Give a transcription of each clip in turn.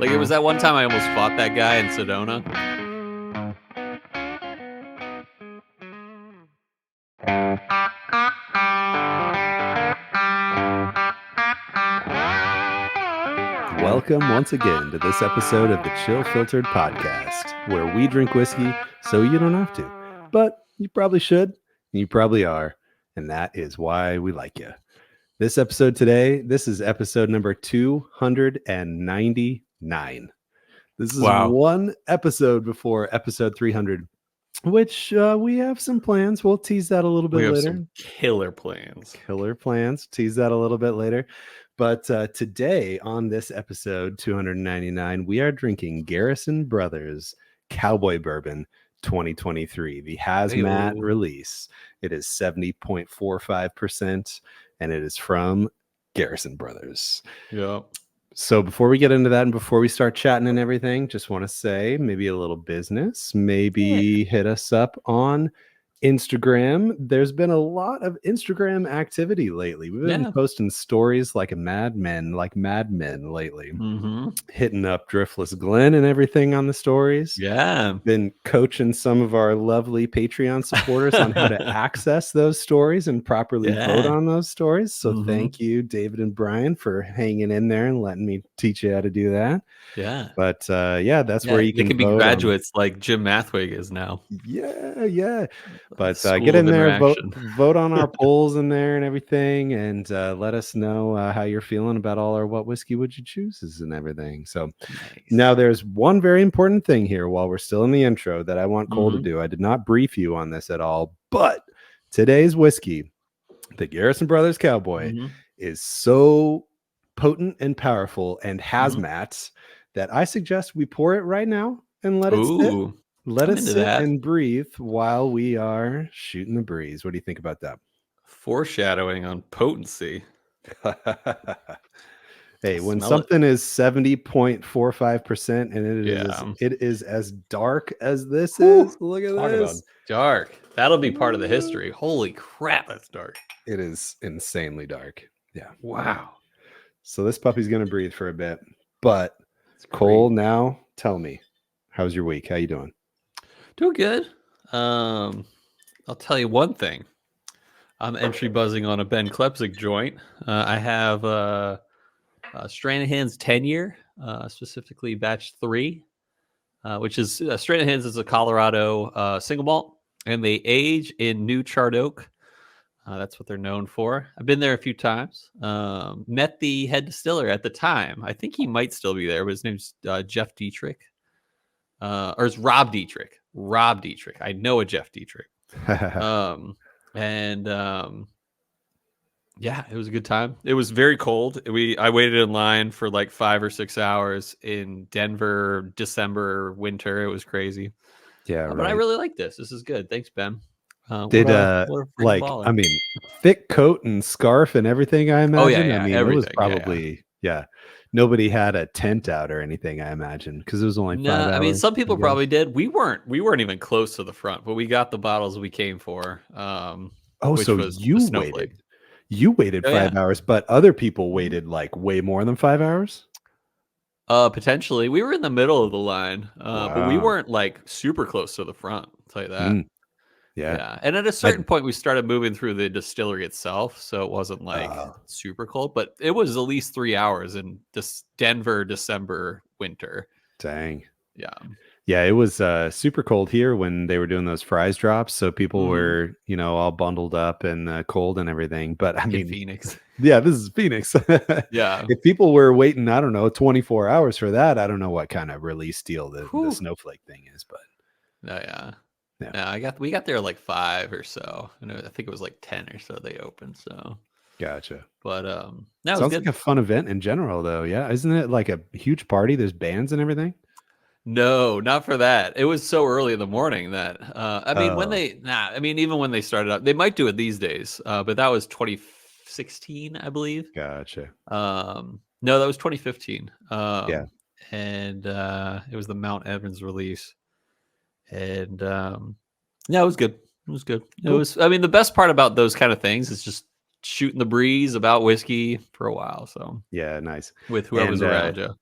Like it was that one time I almost fought that guy in Sedona. Welcome once again to this episode of the Chill Filtered Podcast, where we drink whiskey so you don't have to. But you probably should, and you probably are, and that is why we like you. This episode today, this is episode number 299. This is one episode before episode 300, which we have some plans. We'll tease that a little bit later. Some killer plans. Tease that a little bit later. But today on this episode 299, we are drinking Garrison Brothers Cowboy Bourbon 2023, the hazmat release. It is 70.45%, and it is from Garrison Brothers. Yeah. So before we get into that and before we start chatting and everything, just want to say maybe a little business, hit us up on Instagram. There's been a lot of Instagram activity lately. We've been posting stories like Mad Men lately. Hitting up Driftless Glenn and everything on the stories. Yeah. Been coaching some of our lovely Patreon supporters on how to access those stories and properly vote on those stories. So thank you, David and Bryan, for hanging in there and letting me teach you how to do that. Yeah. But that's where you can be graduates like Jim Mathwig is now. Yeah. But get in there, vote on our polls in there and everything, and let us know how you're feeling about all our what whiskey would you chooses and everything. So now there's one very important thing here while we're still in the intro that I want Cole to do. I did not brief you on this at all, but today's whiskey, the Garrison Brothers Cowboy, is so potent and powerful and hazmat that I suggest we pour it right now and let it sit. Let it sit and breathe while we are shooting the breeze. What do you think about that? Foreshadowing on potency. Hey, when something is 70.45% and it is as dark as this is, look at this. About dark. That'll be part of the history. Holy crap, that's dark. It is insanely dark. Yeah. Wow. So this puppy's going to breathe for a bit. But Cole, now tell me, how's your week? How you doing? Doing good. I'll tell you one thing. I'm entry buzzing on a Ben Klepsik joint. I have Stranahan's 10-year, specifically batch 3, which is Stranahan's is a Colorado single malt, and they age in New Charred Oak. That's what they're known for. I've been there a few times. Met the head distiller at the time. I think he might still be there, but his name's Jeff Dietrich. Or it's Rob Dietrich. I know a Jeff Dietrich. Yeah, it was a good time. It was very cold. I waited in line for like 5 or 6 hours in Denver, December, winter. It was crazy. Yeah, but I really like this. This is good. Thanks, Ben. Thick coat and scarf and everything, I imagine. I mean, it was probably nobody had a tent out or anything, I imagine, because it was only 5 hours. I mean, some people probably did. We weren't even close to the front, but we got the bottles we came for. So you waited. You waited 5 hours, but other people waited like way more than 5 hours? Potentially. We were in the middle of the line, but we weren't like super close to the front, I'll tell you that. Yeah. And at a certain point, we started moving through the distillery itself. So it wasn't like super cold, but it was at least 3 hours in this Denver, December, winter. Dang. Yeah. Yeah, it was super cold here when they were doing those fries drops. So people were, all bundled up and cold and everything. But I mean, Phoenix. Yeah, this is Phoenix. Yeah. If people were waiting, I don't know, 24 hours for that, I don't know what kind of release deal the snowflake thing is. But we got there like 5 or so, and I think it was like 10 or so they opened. So gotcha. But sounds like a fun event in general, though. Yeah, isn't it like a huge party? There's bands and everything. No, not for that. It was so early in the morning that even when they started up, they might do it these days. But that was 2016, I believe. Gotcha. No, that was 2015. And it was the Mount Evans release. And it was good. It was good. Cool. It was. I mean, the best part about those kind of things is just shooting the breeze about whiskey for a while. So yeah, nice with whoever's around you.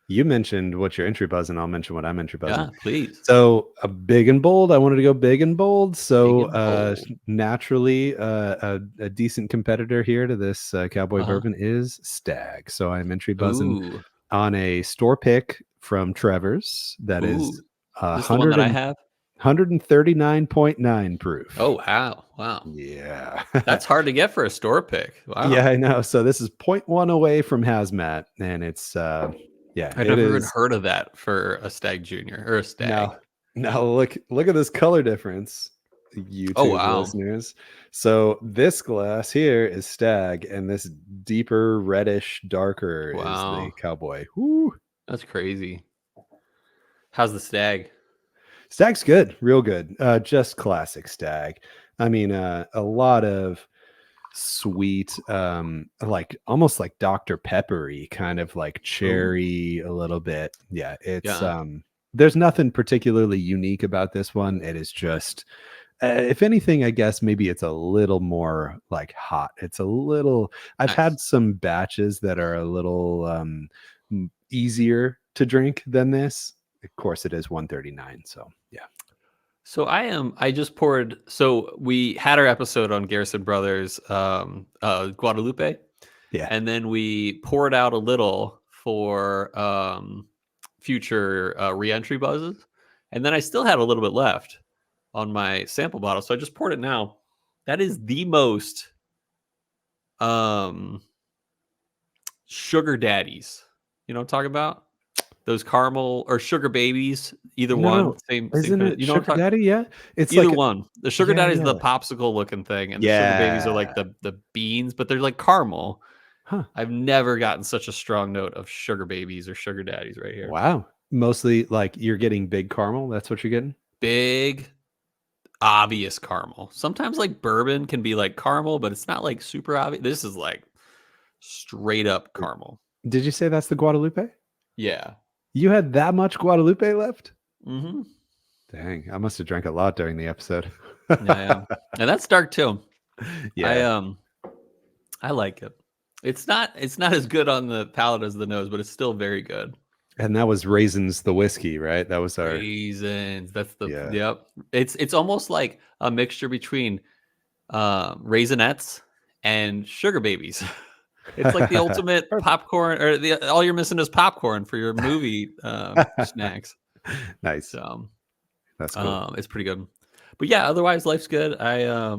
You mentioned what your entry buzz, and I'll mention what I'm entry buzzing. Yeah, please. So a big and bold. I wanted to go big and bold. Big So and bold. naturally, a decent competitor here to this cowboy Uh-huh. bourbon is Stag. So I'm entry buzzing Ooh. on a store pick from Trevor's that Ooh. is Is this the one that I have? 139.9 proof. Oh, wow. Wow. Yeah. That's hard to get for a store pick. Yeah, Wow. I know. So this is point 0.1 away from hazmat, and it's yeah, I've it never even is. heard of that for a Stag Junior or a Stag. Now look at this color difference, Oh, YouTube wow. listeners. So this glass here is Stag, and this deeper reddish darker is the Wow. cowboy. Woo. That's crazy. How's the Stag? Stag's good, real good. Just classic Stag. I mean, a lot of sweet, like almost like Dr. Peppery, kind of like Ooh. cherry a little bit. Yeah, it's Yeah. there's nothing particularly unique about this one. It is just if anything, I guess maybe it's a little more like hot. It's a little, I've Nice. had some batches that are a little easier to drink than this. Of course, it is 139. So yeah. So I just poured, so we had our episode on Garrison Brothers Guadalupe, Yeah. and then we poured out a little for future re-entry buzzes, and then I still had a little bit left on my sample bottle, so I just poured it now. That is the most um sugar daddies. You know what I'm talking about? Those caramel or sugar babies, either one, No, same isn't kind of, it you know what I'm Sugar talking. Daddy? Yeah. It's Either like, one. The sugar yeah, daddy is yeah. the popsicle looking thing, and the sugar babies are Yeah. like the beans, but they're like caramel. Huh. I've never gotten such a strong note of sugar babies or sugar daddies right here. Wow. Mostly like you're getting big caramel. That's what you're getting. Big, obvious caramel. Sometimes like bourbon can be like caramel, but it's not like super obvious. This is like straight up caramel. Did you say that's the Guadalupe? Yeah. You had that much Guadalupe left? Mm-hmm. Dang, I must have drank a lot during the episode. Yeah, yeah. And that's dark too. I Yeah. I like it. It's not as good on the palate as the nose, but it's still very good. And that was Raisins the whiskey, right? That was our, Raisins. That's the, yeah. yep. It's almost like a mixture between Raisinets and sugar babies. It's like the ultimate Perfect. popcorn, or all you're missing is popcorn for your movie snacks. Nice. So That's cool. it's pretty good. But yeah, otherwise life's good. I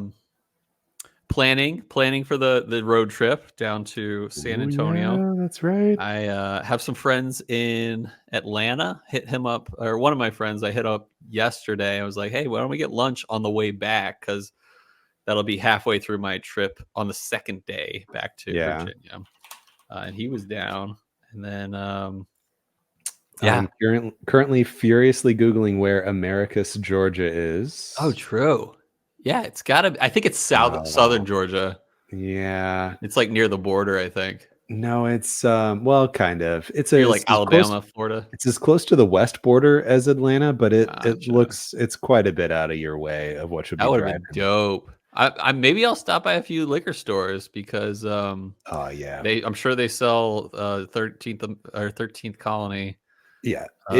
planning for the road trip down to San Oh, Antonio. yeah, that's right. I have some friends in Atlanta. Hit him up, or one of my friends I hit up yesterday. I was like, hey, why don't we get lunch on the way back? Because that'll be halfway through my trip on the second day back to Yeah. Virginia. And he was down. And then, yeah. I'm currently furiously Googling where Americus, Georgia is. Oh, true. Yeah, it's got to, I think it's southern Georgia. Yeah. It's like near the border, I think. No, it's well, kind of. You're like Alabama, Florida. It's as close to the west border as Atlanta, but it Gotcha. looks it's quite a bit out of your way of what should be That would have driving. been dope. I maybe I'll stop by a few liquor stores because Oh yeah. I'm sure they sell 13th Colony. Yeah. Um,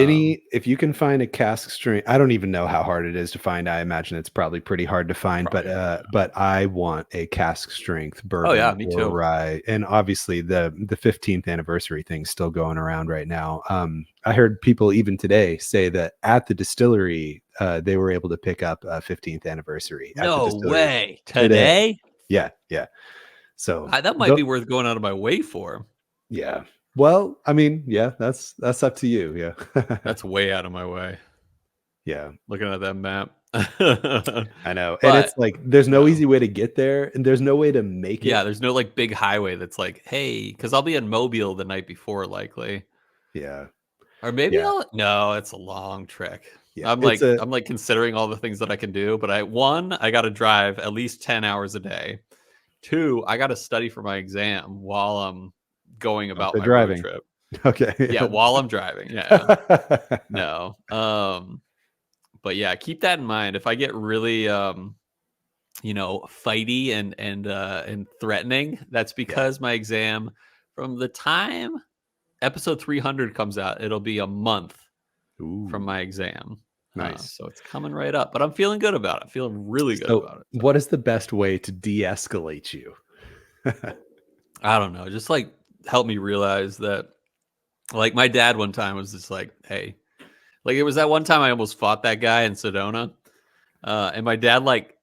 If you can find a cask strength, I don't even know how hard it is to find. I imagine it's probably pretty hard to find, probably not. but I want a cask strength Oh yeah, bourbon me or too. rye. And obviously the 15th anniversary thing's still going around right now. I heard people even today say that at the distillery, they were able to pick up a 15th anniversary at the No distillery way. today. Today? Yeah, yeah. So That might be worth going out of my way for. yeah. Well, I mean, yeah, that's up to you. Yeah. That's way out of my way. Yeah. Looking at that map. I know. And But it's like there's no easy way to get there and there's no way to make it. yeah, there's no like big highway that's like, hey, because I'll be in Mobile the night before, likely. Yeah. Or maybe Yeah. no, it's a long trek. Yeah. It's I'm like considering all the things that I can do, but I got to drive at least 10 hours a day. 2, I got to study for my exam while I'm going about also my road driving. trip. Okay. Yeah, while I'm driving. Yeah. No. But yeah, keep that in mind. If I get really fighty and threatening, that's because my exam, from the time episode 300 comes out, it'll be a month Ooh, from my exam. nice. So it's coming right up, but I'm feeling good about it. Feeling really good about it. So. What is the best way to de-escalate you? I don't know. Just like help me realize that, like my dad one time was just like, hey, like it was that one time I almost fought that guy in Sedona. And my dad like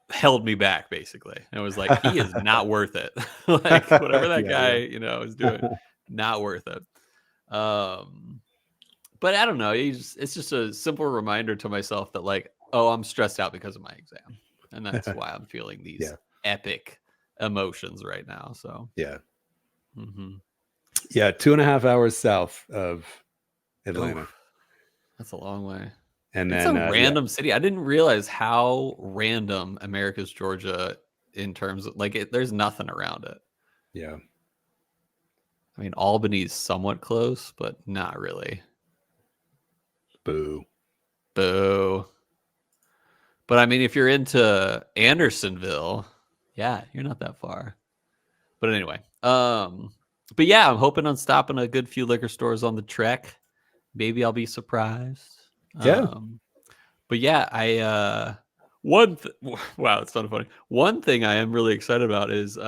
held me back basically. And was like, he is not worth it. Like whatever that guy, is doing, not worth it. But I don't know. It's just a simple reminder to myself that like, oh, I'm stressed out because of my exam. And that's why I'm feeling these epic emotions right now. So yeah. Mm-hmm. Yeah, 2.5 hours south of Atlanta. Oof, that's a long way. And it's then a random city. I didn't realize how random America's Georgia in terms of like there's nothing around it. Yeah. I mean, Albany's somewhat close, but not really. Boo. Boo. But I mean, if you're into Andersonville, yeah, you're not that far. But anyway, but yeah, I'm hoping on stopping a good few liquor stores on the trek. Maybe I'll be surprised. Yeah. But yeah, wow, it's so funny. One thing I am really excited about is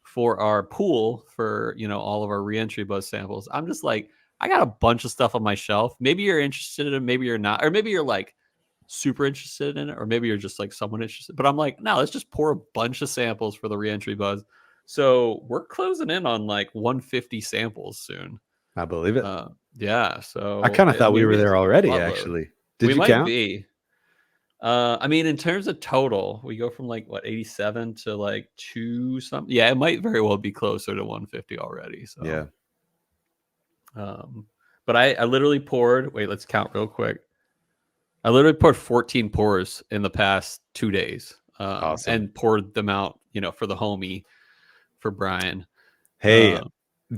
for our pool for all of our reentry buzz samples. I'm just like, I got a bunch of stuff on my shelf. Maybe you're interested in it, maybe you're not, or maybe you're like super interested in it, or maybe you're just like someone interested. But I'm like, no, let's just pour a bunch of samples for the reentry buzz. So we're closing in on like 150 samples soon. I believe it. Yeah. So I kind of thought we were there already, actually. Did you count? Be. I mean, in terms of total, we go from like 87 to like 2 something. Yeah, it might very well be closer to 150 already. So yeah. But I literally poured. Wait, let's count real quick. I literally poured 14 pours in the past 2 days. Awesome. And poured them out, for the homie, for Bryan. Hey,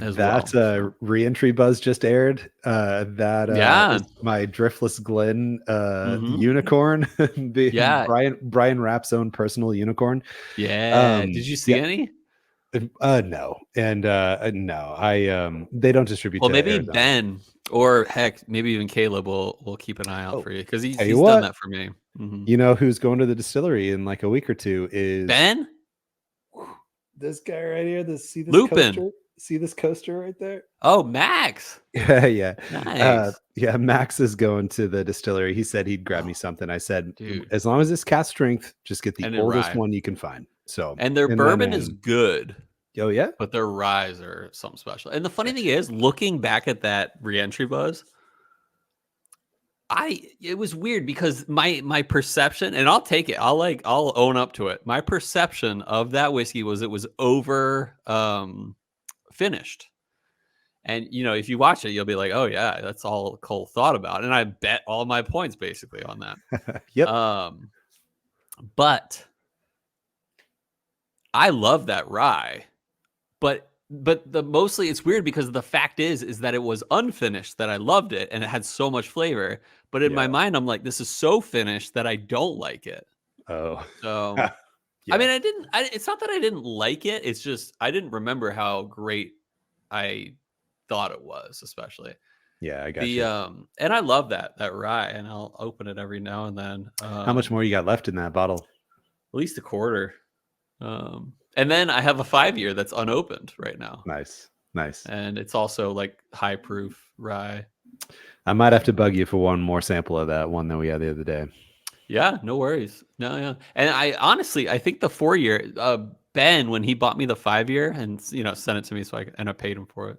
as that well. reentry buzz just aired. That is my Driftless Glen unicorn. Bryan Rapp's own personal unicorn. Yeah. Did you see any? No, and no, they don't distribute. Well, to maybe Arizona. Ben, or heck, maybe even Caleb will keep an eye out for you, because he's done that for me. Mm-hmm. You know who's going to the distillery in like a week or two is Ben. This guy right here. See this Lupin. coaster? See this coaster right there? Oh, Max. Yeah. Nice. Yeah, Max is going to the distillery. He said he'd grab me something. I said, dude, as long as it's cask strength, just get the oldest one you can find. So, and their bourbon is good. Oh yeah, but their ryes are something special. And the funny thing is, looking back at that reentry buzz, it was weird because my perception, and I'll take it, I'll own up to it. My perception of that whiskey was it was over finished. And if you watch it, you'll be like, oh yeah, that's all Cole thought about. And I bet all my points basically on that. Yep. But I love that rye. But mostly it's weird because the fact is that it was unfinished, that I loved it and it had so much flavor. But in my mind, I'm like, this is so finished that I don't like it. Oh, so I mean, it's not that I didn't like it. It's just I didn't remember how great I thought it was, especially. Yeah, I got you. And I love that rye, and I'll open it every now and then. How much more you got left in that bottle? At least a quarter. And then I have a 5-year that's unopened right now. Nice. And it's also like high proof rye. I might have to bug you for one more sample of that one that we had the other day. Yeah, no worries. No, yeah. And I think the 4-year, Ben, when he bought me the 5-year and sent it to me, and I paid him for it.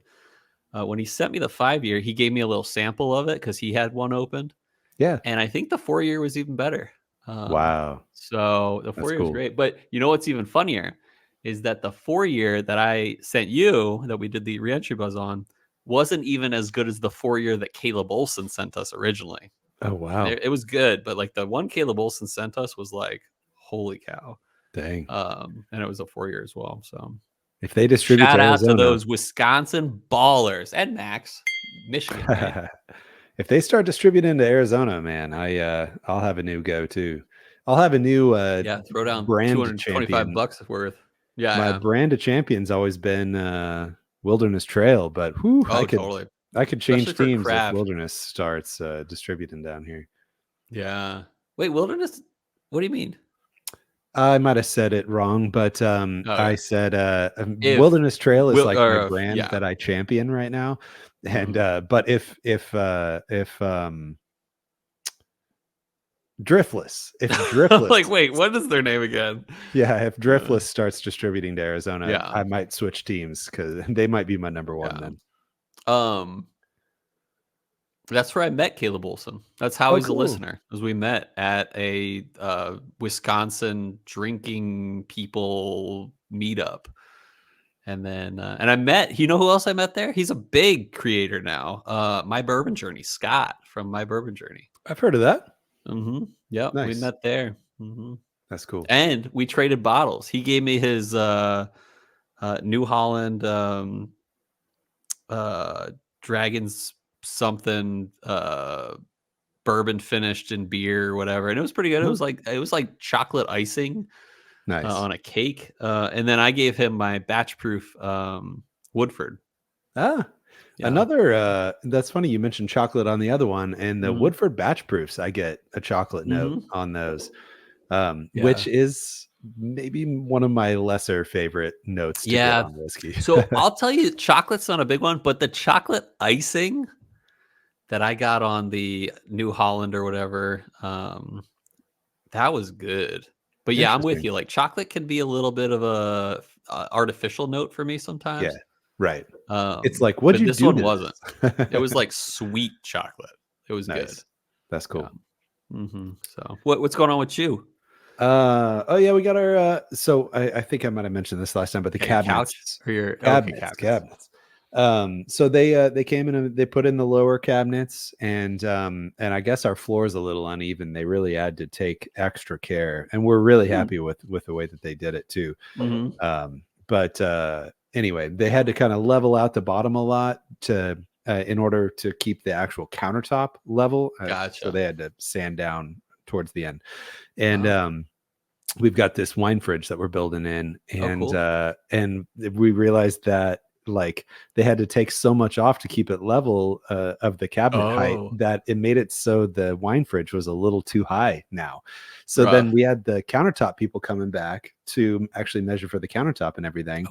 When he sent me the 5-year, he gave me a little sample of it because he had one opened. Yeah. And I think the 4-year was even better. Wow. So the 4-year is great. But what's even funnier is that the 4-year that I sent you, that we did the reentry buzz on, wasn't even as good as the 4-year that Caleb Olson sent us originally. Oh, wow. It was good, but like the one Caleb Olson sent us was like, holy cow. Dang. And it was a 4-year as well. So if they distribute shout to out Arizona, to those Wisconsin ballers and Max, Michigan. Right? If they start distributing to Arizona, man, I'll have a new go-to. I'll have a new throw down brand $225 worth. Yeah, my brand of champion's always been Wilderness Trail, but whew, Totally. I could change Especially for teams if craft. Wilderness starts distributing down here. Yeah. Wait, Wilderness? What do you mean? I might have said it wrong, but I Okay. said If Wilderness Trail is like my brand yeah. that I champion right now. And but if Driftless, if Like, Driftless, wait, what is their name again? yeah, if Driftless starts distributing to Arizona, Yeah. I might switch teams because they might be my number one Yeah. then. That's where I met Caleb Olson. That's how Oh, he's a cool. listener, as we met at a Wisconsin drinking people meetup. And then, and I met, you know who else I met there? He's a big creator now. My Bourbon Journey, Scott from My Bourbon Journey. I've heard of that. Yep, we Nice. met there. That's cool. And we traded bottles. He gave me his New Holland Dragons something bourbon finished in beer or whatever, and it was pretty good. It was like chocolate icing Nice. on a cake, and then I gave him my batch proof Woodford. Another that's funny you mentioned chocolate on the other one, and the Woodford batch proofs, I get a chocolate note on those, which is maybe one of my lesser favorite notes to get on whiskey. So I'll tell you, chocolate's not a big one, but the chocolate icing that I got on the New Holland or whatever, that was good. But yeah, I'm with you. Like, chocolate can be a little bit of a artificial note for me sometimes. Yeah, right. It's like, what'd you do? This one wasn't. It was like sweet chocolate. It was good. That's cool. So what's going on with you? Oh yeah, we got our so I think I might have mentioned this last time, but the cabinets, couch or your cabinets. So they came in and they put in the lower cabinets, and I guess our floor is a little uneven. They really had to take extra care, and we're really happy with the way that they did it too. But anyway, they had to kind of level out the bottom a lot to in order to keep the actual countertop level. So they had to sand down towards the end, and we've got this wine fridge that we're building in, and and we realized that like they had to take so much off to keep it level of the cabinet height that it made it so the wine fridge was a little too high now. So then we had the countertop people coming back to actually measure for the countertop and everything.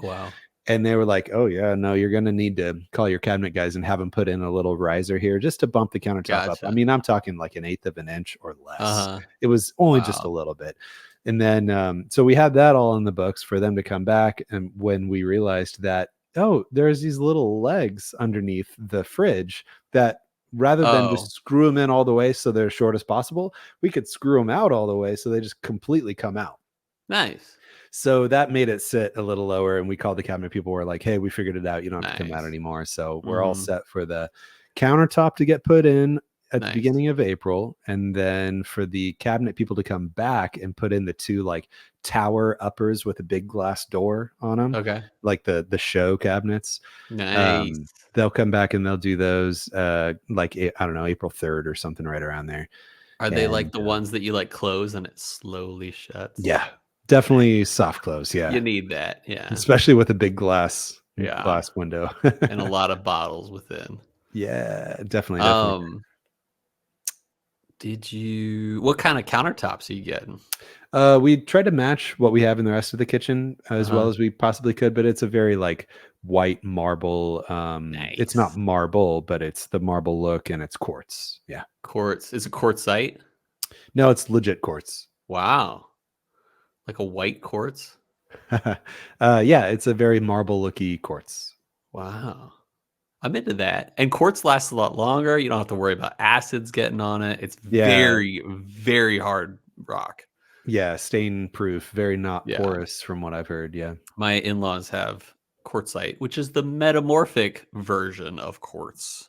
And they were like, oh yeah, no, you're going to need to call your cabinet guys and have them put in a little riser here just to bump the countertop up. I mean, I'm talking like 1/8 of an inch or less. It was only just a little bit. And then, so we had that all in the books for them to come back. And when we realized that, oh, there's these little legs underneath the fridge that rather than just screw them in all the way so they're short as possible, we could screw them out all the way so they just completely come out. Nice. So that made it sit a little lower, and we called the cabinet people. We're like, hey, we figured it out. You don't have to come out anymore. So we're all set for the countertop to get put in at the beginning of April, and then for the cabinet people to come back and put in the two like tower uppers with a big glass door on them, like the show cabinets. They'll come back and they'll do those like I don't know, April 3rd or something, right around there. Are they like the ones that you like close and it slowly shuts? Yeah, definitely soft close. Yeah, you need that. Yeah, especially with a big glass window and a lot of bottles within. Yeah, definitely. What kind of countertops are you getting? We tried to match what we have in the rest of the kitchen as well as we possibly could, but it's a very like white marble. It's not marble, but it's the marble look, and it's quartz. Yeah, quartz. Is it quartzite? No, it's legit quartz. Wow, like a white quartz. Yeah, it's a very marble looky quartz. Wow, I'm into that. And quartz lasts a lot longer. You don't have to worry about acids getting on it. It's very, very hard rock. Yeah, stain proof, very not porous from what I've heard. Yeah. My in-laws have quartzite, which is the metamorphic version of quartz.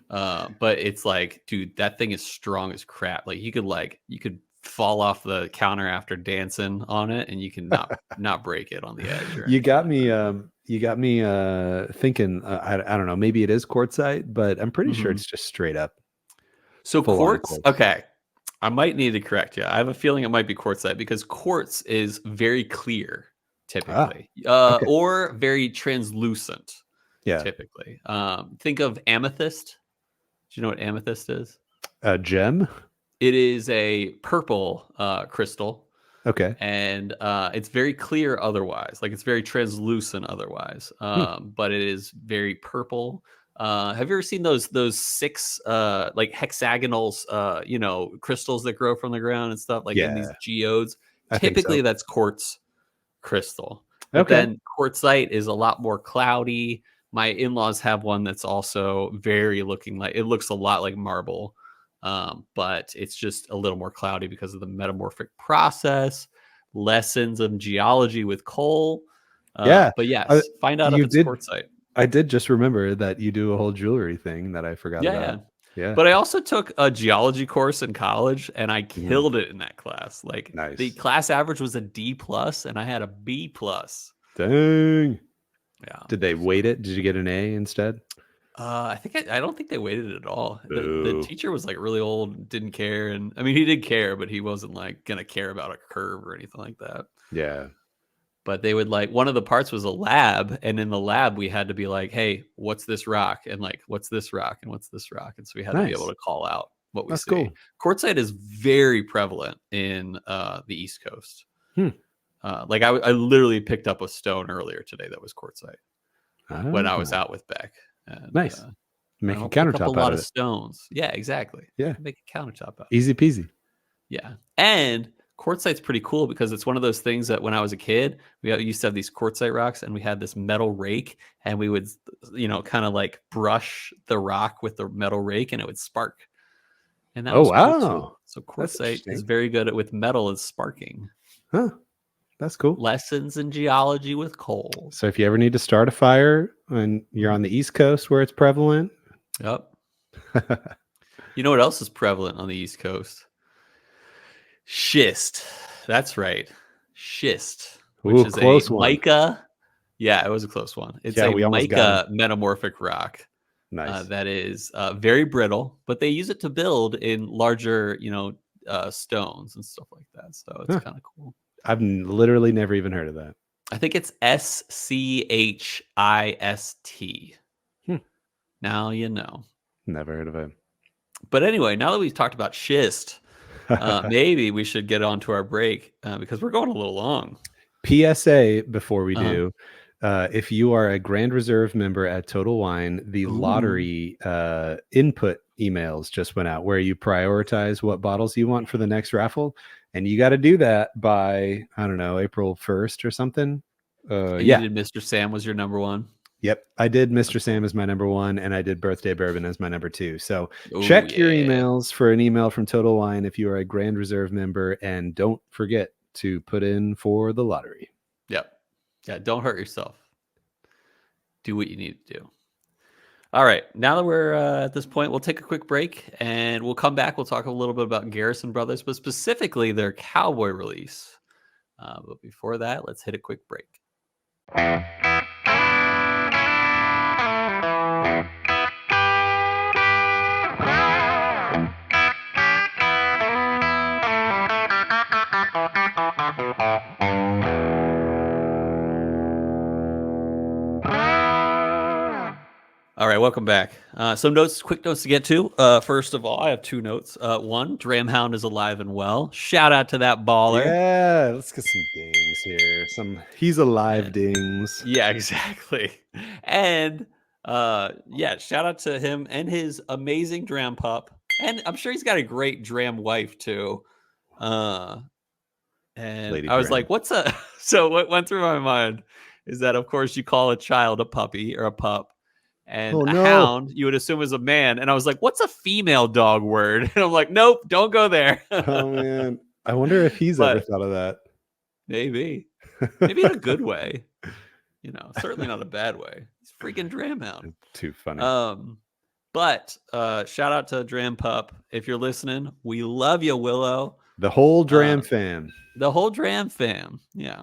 But it's like, dude, that thing is strong as crap. Like you could fall off the counter after dancing on it, and you can not break it on the edge. You got me thinking, I don't know, maybe it is quartzite, but I'm pretty sure it's just straight up. So quartz. Okay. I might need to correct you. I have a feeling it might be quartzite because quartz is very clear typically, or very translucent. Yeah. typically. Think of amethyst. Do you know what amethyst is? A gem? It is a purple crystal. Okay. And it's very clear otherwise. Like it's very translucent otherwise. But it is very purple. Have you ever seen those 6 like hexagonals, crystals that grow from the ground and stuff, like in these Yeah. geodes? I think Typically so. that's quartz crystal. But Okay. then quartzite is a lot more cloudy. My in-laws have one that's also very looking like, it looks a lot like marble. But it's just a little more cloudy because of the metamorphic process, lessons of geology with coal. Yeah. But yes, find out if You it's did. quartzite. I did just remember that you do a whole jewelry thing that I forgot Yeah, about. yeah. Yeah. But I also took a geology course in college, and I Mhm. killed it in that class. Like the Nice. class average was a D plus, and I had a B plus. Dang. Yeah. Did they weight it? Did you get an A instead? I don't think they waited at all. The Boo. teacher was like really old, didn't care, and I mean he did care, but he wasn't like gonna care about a curve or anything like that. Yeah. But they would like, one of the parts was a lab, and in the lab we had to be like, hey, what's this rock, and like what's this rock, and what's this rock, and so we had to be able Nice. to call out what we That's see. cool. Quartzite is very prevalent in the East Coast. Hmm. Like I literally picked up a stone earlier today that was quartzite when I was Ah, out with Beck. And nice. I Make a don't pick up a countertop out lot of of it. stones. Yeah, exactly. Yeah. Make a countertop out of it. Easy peasy. Yeah. And quartzite's pretty cool because it's one of those things that when I was a kid, we used to have these quartzite rocks, and we had this metal rake, and we would, kind of like brush the rock with the metal rake, and it would spark. And that Oh, was cool too. wow. So That's quartzite is interesting. very good with metal and sparking. Huh. That's cool. Lessons in geology with coal. So if you ever need to start a fire and you're on the East Coast where it's prevalent. Yep. You know what else is prevalent on the East Coast? Schist. That's right. Schist, which Ooh, is a close one. mica. Yeah, it was a close one. It's Yeah, a we almost got mica metamorphic rock Nice. that is very brittle, but they use it to build in larger, stones and stuff like that. So it's kind of cool. I've literally never even heard of that. I think it's SCHIST. Now you know. Never heard of it. But anyway, now that we've talked about schist, maybe we should get on to our break because we're going a little long. PSA before we do. If you are a Grand Reserve member at Total Wine, the lottery input emails just went out where you prioritize what bottles you want for the next raffle. And you got to do that by, I don't know, April 1st or something. You did Mr. Sam was your number one. Yep. I did Mr. Sam as my number 1, and I did Birthday Bourbon as my number 2. So check your emails for an email from Total Wine if you are a Grand Reserve member, and don't forget to put in for the lottery. Yep. Yeah, don't hurt yourself. Do what you need to do. All right. Now that we're at this point, we'll take a quick break, and we'll come back. We'll talk a little bit about Garrison Brothers, but specifically their Cowboy release. But before that, let's hit a quick break. All right, welcome back. Some quick notes to get to. First of all, I have 2 notes. One, Dramhound is alive and well. Shout out to that baller. Yeah, let's get some dings here. He's alive dings. Yeah, exactly. And shout out to him and his amazing Dram pup. And I'm sure he's got a great Dram wife too. And Lady I was Dram. like, so what went through my mind is that, of course, you call a child a puppy or a pup. And hound, you would assume is a man. And I was like, what's a female dog word? And I'm like, nope, don't go there. Oh, man. I wonder if he's ever thought of that. Maybe in a good way. Certainly not a bad way. He's freaking Dramhound. Too funny. But shout out to Dram Pup. If you're listening, we love you, Willow. The whole Dram fam. The whole Dram fam. Yeah.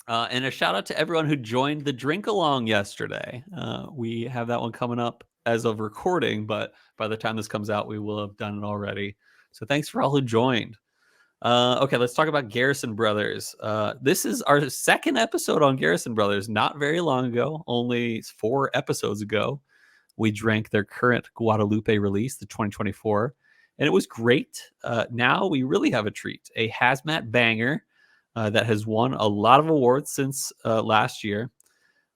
And a shout out to everyone who joined the drink along yesterday. We have that one coming up as of recording, but by the time this comes out, we will have done it already. So thanks for all who joined. Okay, let's talk about Garrison Brothers. This is our second episode on Garrison Brothers. Not very long ago, only 4 episodes ago, we drank their current Guadalupe release, the 2024, and it was great. Now we really have a treat, a hazmat banger that has won a lot of awards since last year.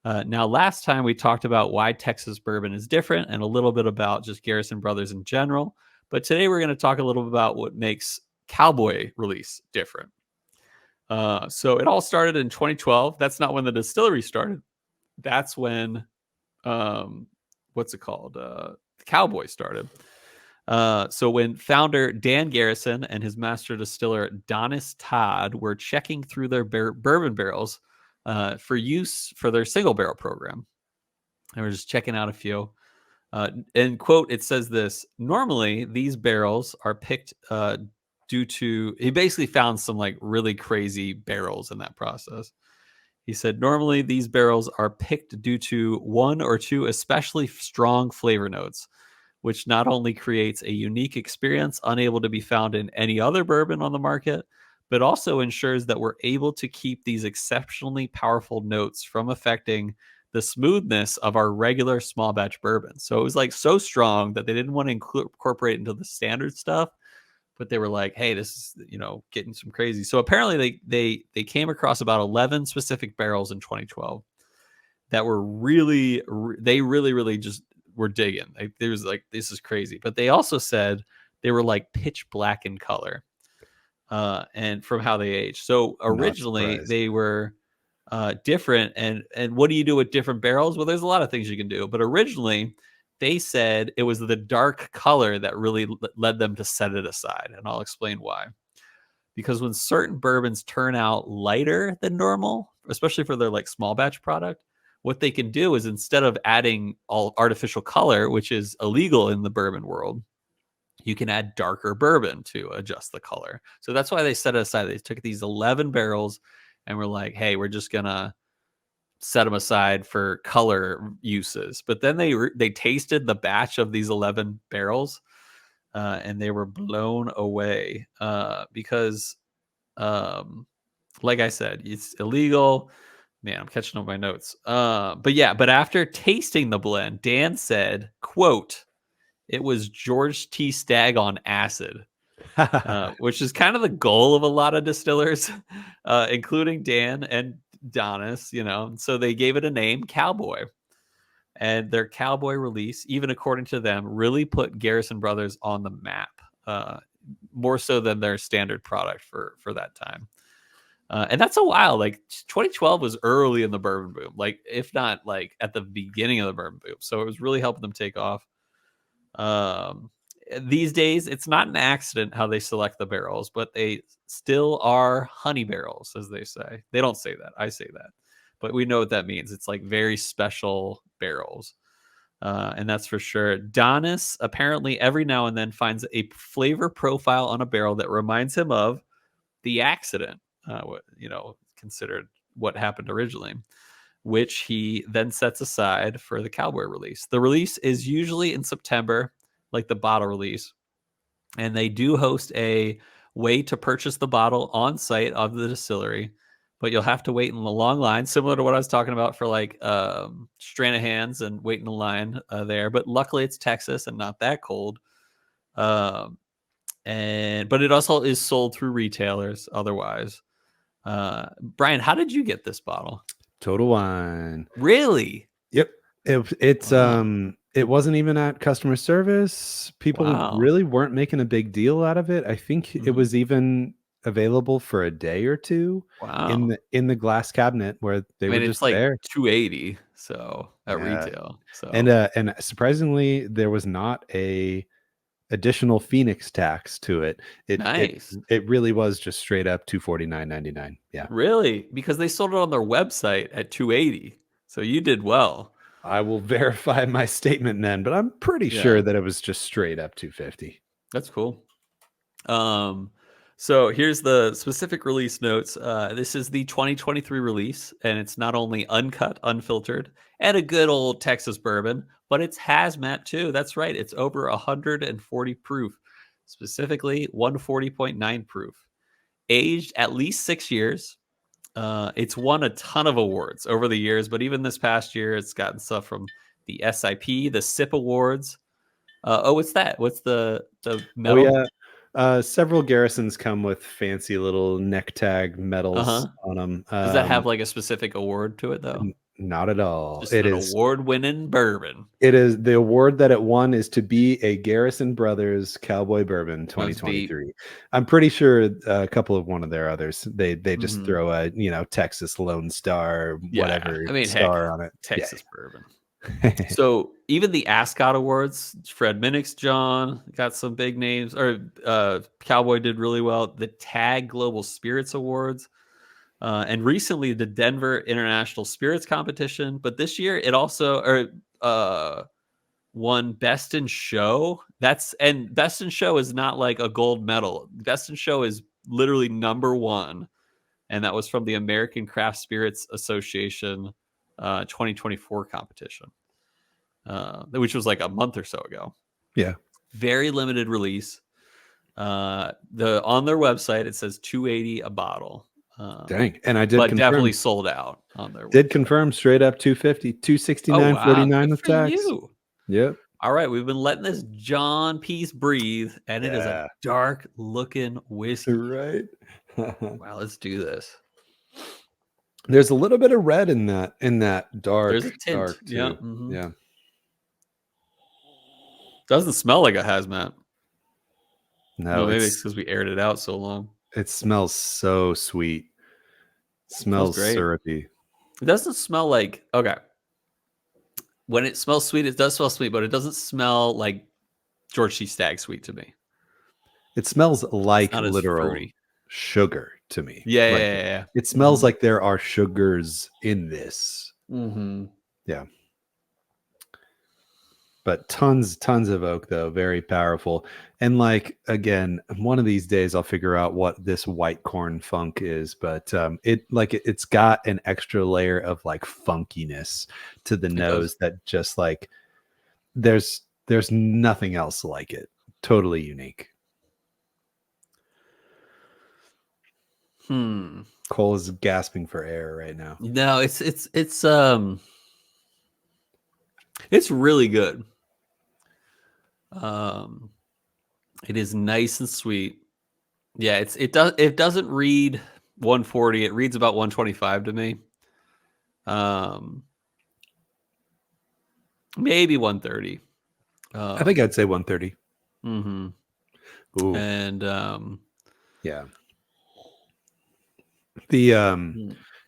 Now, last time we talked about why Texas bourbon is different and a little bit about just Garrison Brothers in general. But today we're going to talk a little bit about what makes Cowboy release different. So it all started in 2012. That's not when the distillery started. That's when, what's it called? The Cowboy started. So when founder Dan Garrison and his master distiller Donis Todd were checking through their bourbon barrels for use for their single barrel program, and we're just checking out a few. And quote, it says this: normally these barrels are picked due to, he basically found some like really crazy barrels in that process. He said, normally these barrels are picked due to 1 or 2 especially strong flavor notes, which not only creates a unique experience unable to be found in any other bourbon on the market, but also ensures that we're able to keep these exceptionally powerful notes from affecting the smoothness of our regular small batch bourbon. So it was like so strong that they didn't want to incorporate into the standard stuff, but they were like, hey, this is, getting some crazy. So apparently they came across about 11 specific barrels in 2012 that were really just were digging. Like, there was like, this is crazy. But they also said they were like pitch black in color, and from how they aged. So originally they were different. And what do you do with different barrels? Well, there's a lot of things you can do. But originally they said it was the dark color that really led them to set it aside. And I'll explain why. Because when certain bourbons turn out lighter than normal, especially for their like small batch product, what they can do is, instead of adding all artificial color, which is illegal in the bourbon world, you can add darker bourbon to adjust the color. So that's why they set it aside. They took these 11 barrels and were like, hey, we're just going to set them aside for color uses. But then they tasted the batch of these 11 barrels, and they were blown away because, like I said, it's illegal. Man, I'm catching up my notes. But after tasting the blend, Dan said, quote, it was George T. Stagg on acid, which is kind of the goal of a lot of distillers, including Dan and Donis, So they gave it a name, Cowboy. And their Cowboy release, even according to them, really put Garrison Brothers on the map, more so than their standard product for that time. And that's a while. Like 2012 was early in the bourbon boom, like if not like at the beginning of the bourbon boom. So it was really helping them take off. These days, it's not an accident how they select the barrels, but they still are honey barrels, as they say. They don't say that. I say that. But we know what that means. It's like very special barrels. And that's for sure. Donis apparently every now and then finds a flavor profile on a barrel that reminds him of the accident, considered what happened originally, which he then sets aside for the Cowboy release. The release is usually in September, like the bottle release. And they do host a way to purchase the bottle on site of the distillery, but you'll have to wait in the long line, similar to what I was talking about for like Stranahan's and wait in the line there. But luckily it's Texas and not that cold. But it also is sold through retailers otherwise. Bryan, how did you get this bottle? Total Wine. Really? Yep. It wasn't even at customer service. People really weren't making a big deal out of it. I think it was even available for a day or two in the glass cabinet where they were just like there. $280 so at retail. So and surprisingly, there was not a additional Phoenix tax to it. It really was just straight up $249.99. Yeah. Really? Because they sold it on their website at $280. So you did well. I will verify my statement then, but I'm pretty sure that it was just straight up $250. That's cool. So here's the specific release notes. This is the 2023 release, and it's not only uncut, unfiltered, and a good old Texas bourbon, but it's hazmat too. That's right. It's over 140 proof, specifically 140.9 proof. aged at least 6 years. It's won a ton of awards over the years, but even this past year, it's gotten stuff from the SIP, the SIP Awards. What's that? What's the medal? Oh yeah, several Garrisons come with fancy little neck tag medals on them. Does that have like a specific award to it though? Not at all. Just an award-winning bourbon. It is the award that it won is to be a Garrison Brothers Cowboy Bourbon 2023. I'm pretty sure a couple of one of their others they just throw a Texas Lone Star whatever star on it. Texas bourbon. So even the Ascot Awards, Fred Minnick's John got some big names, or Cowboy did really well. The TAG Global Spirits Awards. And recently the Denver International Spirits Competition, but this year it also won Best in Show. Best in Show is not like a gold medal. Best in Show is literally #1, and that was from the American Craft Spirits Association 2024 competition, which was like a month or so ago. Yeah, very limited release. On their website it says $280 a bottle. Dang. And I did but confirm, definitely sold out on their website. Confirm straight up $250, $269.49 with tax. Yep. All right, we've been letting this John piece breathe, and it is a dark looking whiskey. Right. Wow, let's do this. There's a little bit of red in that dark. There's a tint. Dark too. Yeah. Yeah. Doesn't smell like a hazmat. No, maybe it's because we aired it out so long. It smells so sweet. Smells syrupy. It doesn't smell like, okay. When it smells sweet, it does smell sweet, but it doesn't smell like George C. Stagg sweet to me. It smells like literal sugar to me. Yeah. It smells like there are sugars in this. Yeah. But tons of oak though, very powerful. And like, again, one of these days I'll figure out what this white corn funk is, but it's got an extra layer of like funkiness to the nose that just like there's nothing else like it. Totally unique. Cole is gasping for air right now. No, it's really good. It is nice and sweet. Yeah, it doesn't read 140. It reads about 125 to me. Maybe 130. I think I'd say 130. Ooh. And yeah.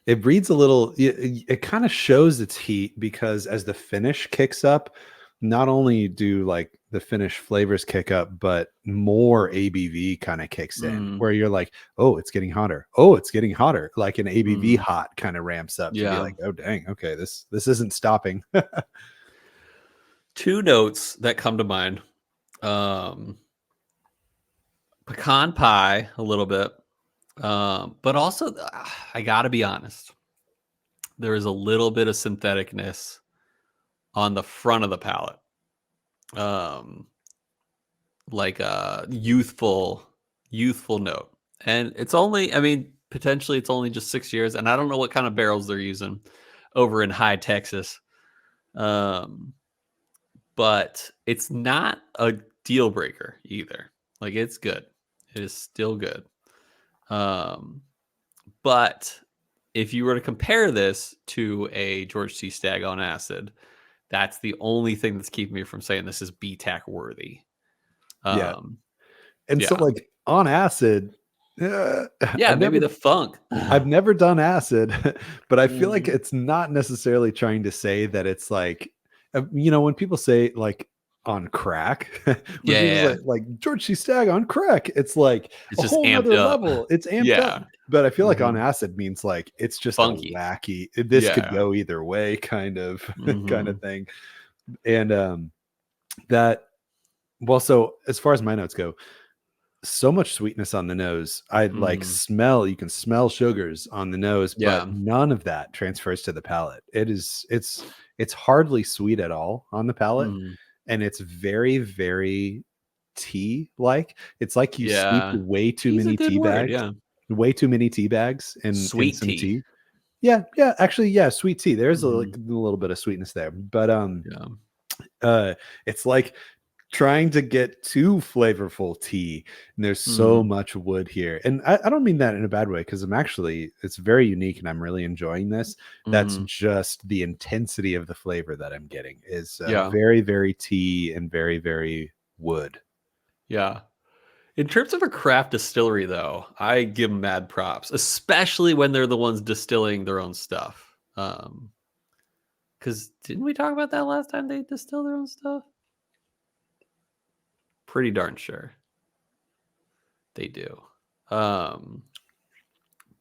It reads a little, it kind of shows its heat because as the finish kicks up, not only do like the finish flavors kick up, but more ABV kind of kicks in where you're like, oh, it's getting hotter. Oh, it's getting hotter. Like an ABV hot kind of ramps up to be like, oh, dang. Okay. This isn't stopping. Two notes that come to mind. Pecan pie a little bit. But also, I gotta be honest, there is a little bit of syntheticness on the front of the palate, like a youthful note. And it's only, I mean, potentially it's only just 6 years, and I don't know what kind of barrels they're using over in High Texas, but it's not a deal breaker either. Like, it's good. It is still good. But if you were to compare this to a George C. Stagg on acid, that's the only thing that's keeping me from saying this is BTAC worthy. So like on acid, maybe the funk. I've never done acid, but I feel like it's not necessarily trying to say that it's like, when people say like on crack, like George C. Stagg on crack, it's like it's a just whole other level. It's amped up. But I feel like on acid means like it's just funky, wacky. This could go either way, kind of thing. And so as far as my notes go, so much sweetness on the nose. I like you can smell sugars on the nose, but none of that transfers to the palate. It's hardly sweet at all on the palate. And it's very, very tea like. It's like you steeped way too many tea bags. way too many tea bags in Sweet some tea. tea. Yeah, actually, yeah, sweet tea. There's a little bit of sweetness there, but it's like trying to get too flavorful tea, and there's so much wood here. And I don't mean that in a bad way, because it's very unique and I'm really enjoying this. That's just the intensity of the flavor that I'm getting is very, very tea and very, very wood. Yeah. In terms of a craft distillery, though, I give them mad props, especially when they're the ones distilling their own stuff. Because didn't we talk about that last time they distill their own stuff? Pretty darn sure they do.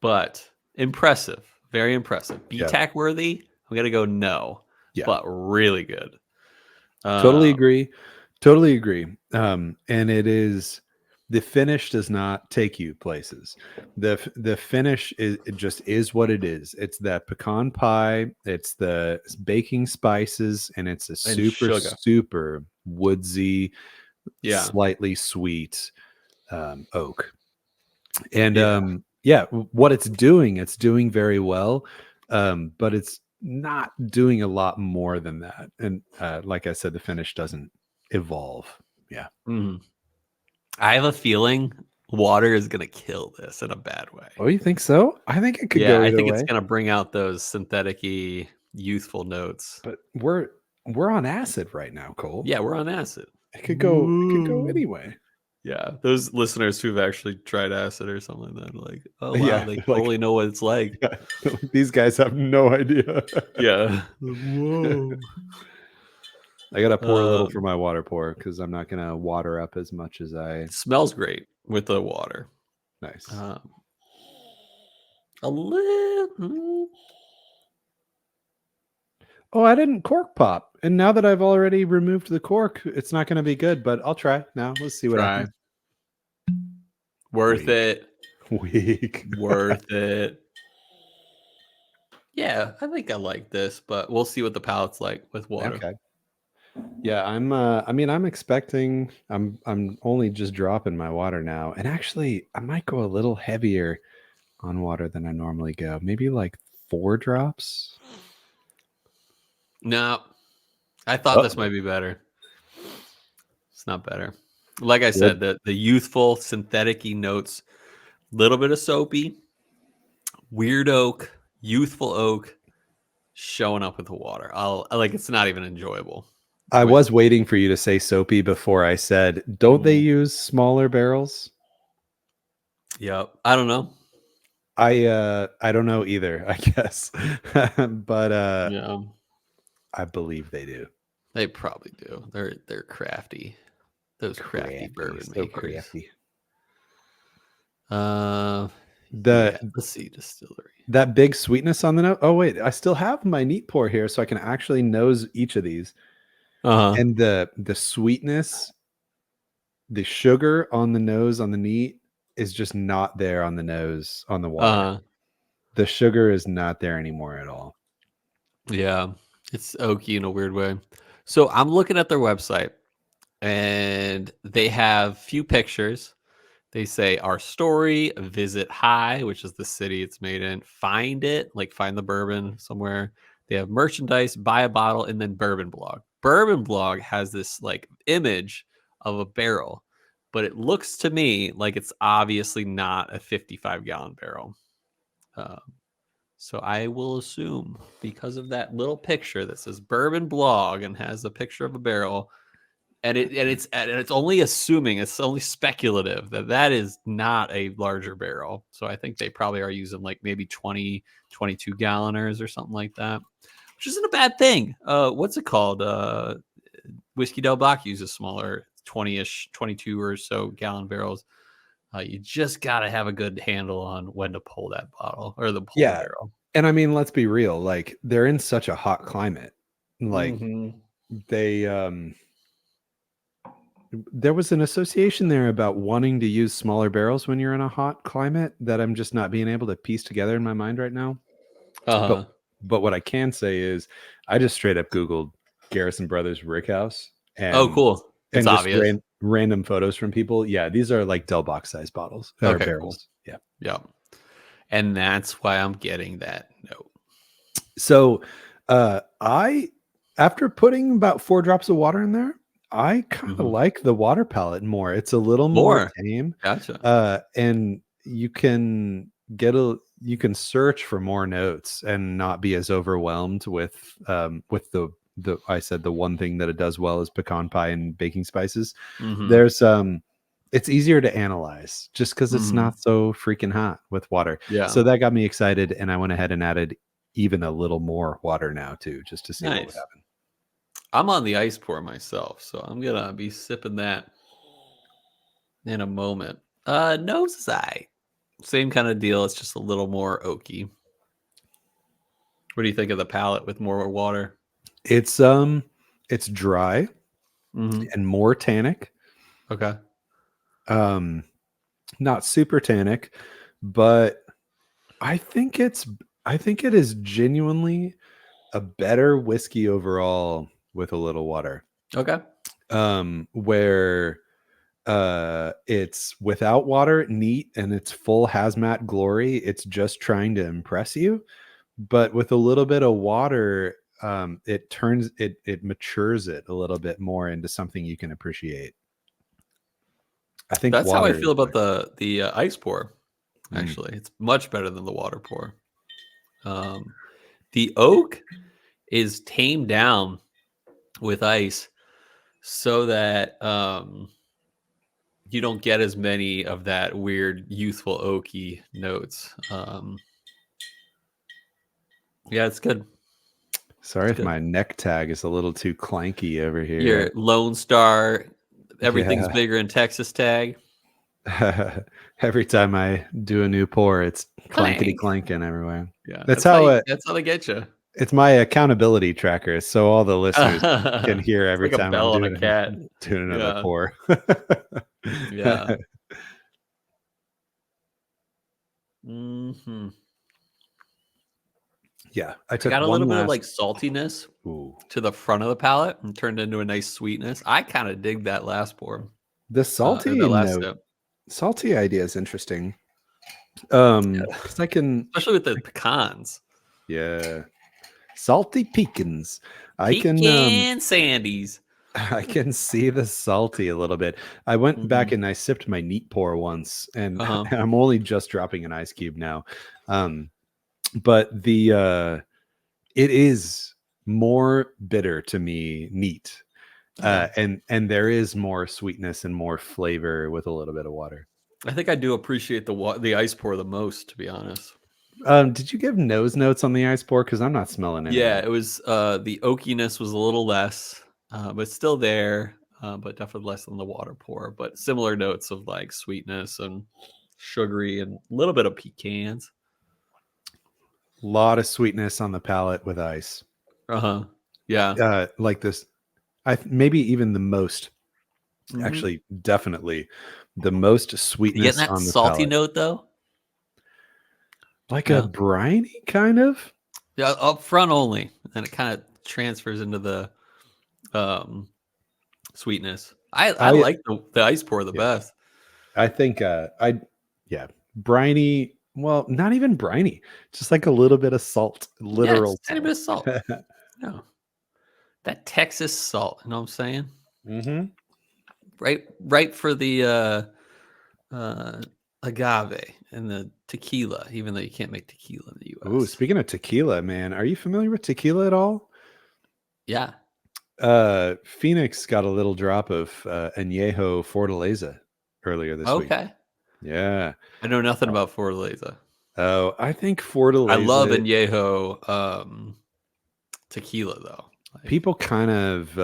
But impressive, very impressive. BTAC worthy? I'm gonna go no, but really good. Totally agree. And it is, the finish does not take you places. The finish it just is what it is. It's that pecan pie, it's the baking spices, and it's a super woodsy, slightly sweet oak. And what it's doing very well, but it's not doing a lot more than that. And like I said, the finish doesn't evolve. I have a feeling water is gonna kill this in a bad way. Oh, you think so? I think it could go either I think way. it's gonna bring out those synthetic-y, youthful notes. But we're on acid right now, Cole. Yeah, we're on acid. It could go anyway. Yeah, those listeners who've actually tried acid or something like that, like, oh wow, they totally know what it's like. Yeah. These guys have no idea. Whoa. I gotta pour a little for my water pour, because I'm not gonna water up as much as It smells great with the water. Nice. A little. Oh, I didn't cork pop, and now that I've already removed the cork, it's not going to be good. But I'll try now. Let's see what happens. Worth it. Weak. Worth it. Yeah, I think I like this, but we'll see what the palate's like with water. Okay. Yeah, I'm expecting. I'm only just dropping my water now, and actually, I might go a little heavier on water than I normally go. Maybe like 4 drops. No, I thought this might be better. It's not better. Like I said, the youthful, synthetic-y notes, little bit of soapy, weird oak, youthful oak, showing up with the water. It's not even enjoyable. I was waiting for you to say soapy before I said, don't they use smaller barrels? Yep. I don't know. I don't know either, I guess. But I believe they do. They probably do. They're crafty. Those crafty bourbon makers. Crafty. Let's see, distillery. That big sweetness on the note. Oh wait, I still have my neat pour here, so I can actually nose each of these. And the sweetness, the sugar on the nose on the neat is just not there on the nose on the water. The sugar is not there anymore at all. Yeah, it's oaky in a weird way. So I'm looking at their website, and they have few pictures. They say our story, visit High, which is the city it's made in, find it, like find the bourbon somewhere. They have merchandise, buy a bottle, and then Bourbon Blog. Bourbon Blog has this like image of a barrel, but it looks to me like it's obviously not a 55-gallon barrel. So I will assume, because of that little picture that says Bourbon Blog and has a picture of a barrel, and it's only assuming, it's only speculative that is not a larger barrel. So I think they probably are using like maybe 20, 22 galloners or something like that, which isn't a bad thing. What's it called? Whiskey Del Black uses smaller 20-ish, 22 or so gallon barrels. You just got to have a good handle on when to pull that bottle or the barrel. And I mean, let's be real. Like, they're in such a hot climate. Like, there was an association there about wanting to use smaller barrels when you're in a hot climate that I'm just not being able to piece together in my mind right now. But what I can say is I just straight up Googled Garrison Brothers Rickhouse. And, cool. It's obvious. Random photos from people. Yeah, these are like Del Box size bottles. Okay, barrels. Cool. Yeah. And that's why I'm getting that note. So I, after putting about 4 drops of water in there, I kind of like the water palette more. It's a little more tame. Gotcha. And you can search for more notes and not be as overwhelmed with the I said the one thing that it does well is pecan pie and baking spices. There's it's easier to analyze just because it's not so freaking hot with water. Yeah. So that got me excited, and I went ahead and added even a little more water now too, just to see what would happen. I'm on the ice pour myself, so I'm gonna be sipping that in a moment. Nose is same kind of deal. It's just a little more oaky. What do you think of the palate with more water? It's dry and more tannic. Okay. Not super tannic, but I think it is genuinely a better whiskey overall with a little water. Okay. Where it's without water, neat, and it's full hazmat glory. It's just trying to impress you. But with a little bit of water, it matures it a little bit more into something you can appreciate. I think that's how I feel about the ice pour. Actually, it's much better than the water pour. The oak is tamed down with ice so that you don't get as many of that weird youthful oaky notes. Yeah, it's good. Sorry if my neck tag is a little too clanky over here. Your Lone Star, everything's bigger in Texas tag. Every time I do a new pour, it's clankety clanking everywhere. Yeah, that's how they get you. It's my accountability tracker, so all the listeners can hear every like time a bell I'm on a cat. doing another pour. Yeah. Yeah, I got a little bit of like saltiness to the front of the palate and turned into a nice sweetness. I kind of dig that last pour. The salty note, salty idea is interesting. Because I can, especially with the pecans. Yeah, salty pecans. Pecan sandies. I can see the salty a little bit. I went back and I sipped my neat pour once, and I'm only just dropping an ice cube now. But it is more bitter to me, neat. And there is more sweetness and more flavor with a little bit of water. I think I do appreciate the ice pour the most, to be honest. Did you give nose notes on the ice pour? Because I'm not smelling it. Yeah, it was the oakiness was a little less, but still there, but definitely less than the water pour. But similar notes of like sweetness and sugary and a little bit of pecans. A lot of sweetness on the palate with ice. Yeah. Like this. Maybe even the most. Actually, definitely the most sweetness that on the salty palate. note though. Like a briny kind of? Yeah, up front only. And it kind of transfers into the sweetness. I like the ice pour the best. I think briny, well, not even briny. Just like a little bit of salt. Literal tiny bit of salt. No. That Texas salt, you know what I'm saying? Right for the agave and the tequila, even though you can't make tequila in the U.S. Ooh, speaking of tequila, man, are you familiar with tequila at all? Yeah. Phoenix got a little drop of Añejo Fortaleza earlier this week. Okay. Yeah. I know nothing about Fortaleza. Oh, I think Fortaleza. I love Añejo tequila though. People kind of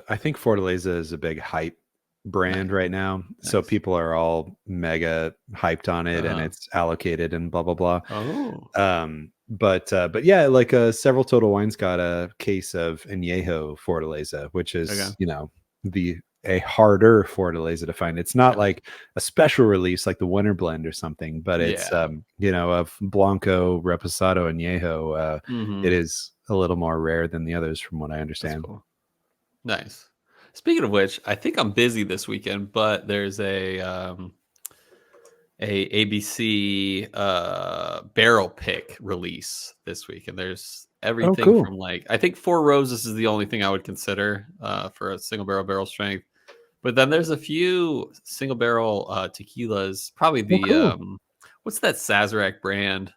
I think Fortaleza is a big hype brand right now. So people are all mega hyped on it and it's allocated and blah blah blah. But yeah, like several Total Wines got a case of Añejo Fortaleza, which is a harder Fortaleza to find. It's not like a special release like the winter blend or something, but it's of Blanco, Reposado, Añejo. It is a little more rare than the others from what I understand. Cool. Nice. Speaking of which, I think I'm busy this weekend, but there's a a ABC barrel pick release this week, and there's everything cool. from like, I think Four Roses is the only thing I would consider for a single barrel strength. But then there's a few single barrel tequilas. Probably the Cool. What's that Sazerac brand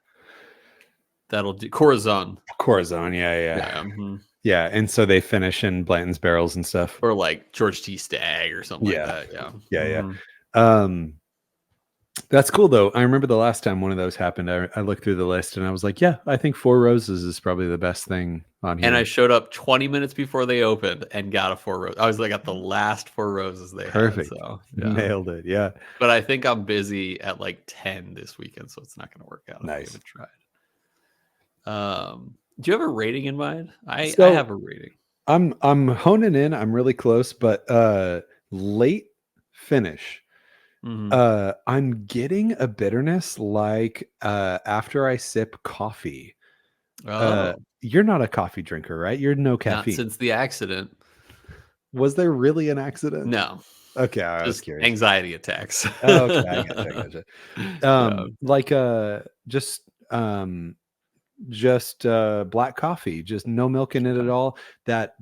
that'll do Corazon? Corazon, yeah. Mm-hmm. Yeah, and so they finish in Blanton's barrels and stuff. Or like George T. Stagg or something like that. Yeah. Yeah. Mm-hmm. That's cool though. I remember the last time one of those happened. I looked through the list and I was like, yeah, I think Four Roses is probably the best thing on here. And I showed up 20 minutes before they opened and got a Four Roses. I was like at the last Four Roses they had. So nailed it. Yeah. But I think I'm busy at like 10 this weekend, so it's not going to work out. Nice. I haven't tried. Do you have a rating in mind? I So, have a rating. I'm honing in. I'm really close, but late finish. Mm-hmm. I'm getting a bitterness like after I sip coffee. You're not a coffee drinker, right? You're no caffeine. Not since the accident. Was there really an accident? No. Okay, I was curious. Anxiety attacks. Okay, I gotcha. Like just black coffee, just no milk in it at all. That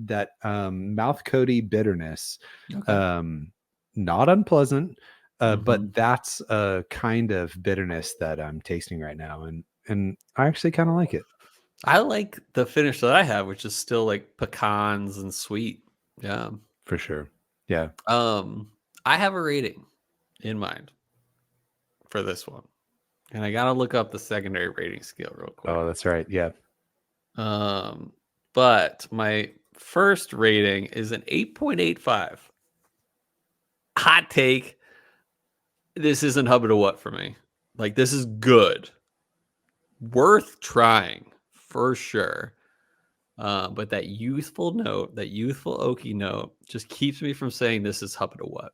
mouth coaty bitterness. Not unpleasant. But that's a kind of bitterness that I'm tasting right now, and I actually kind of like it. I like the finish that I have, which is still like pecans and sweet. Yeah, for sure. Yeah. I have a rating in mind for this one, and I gotta look up the secondary rating scale real quick. Oh, that's right. Yeah. But my first rating is an 8.85. Hot take. This isn't hubba to what for me. Like, this is good. Worth trying for sure. But that youthful note, that youthful oaky note just keeps me from saying this is hubba to what.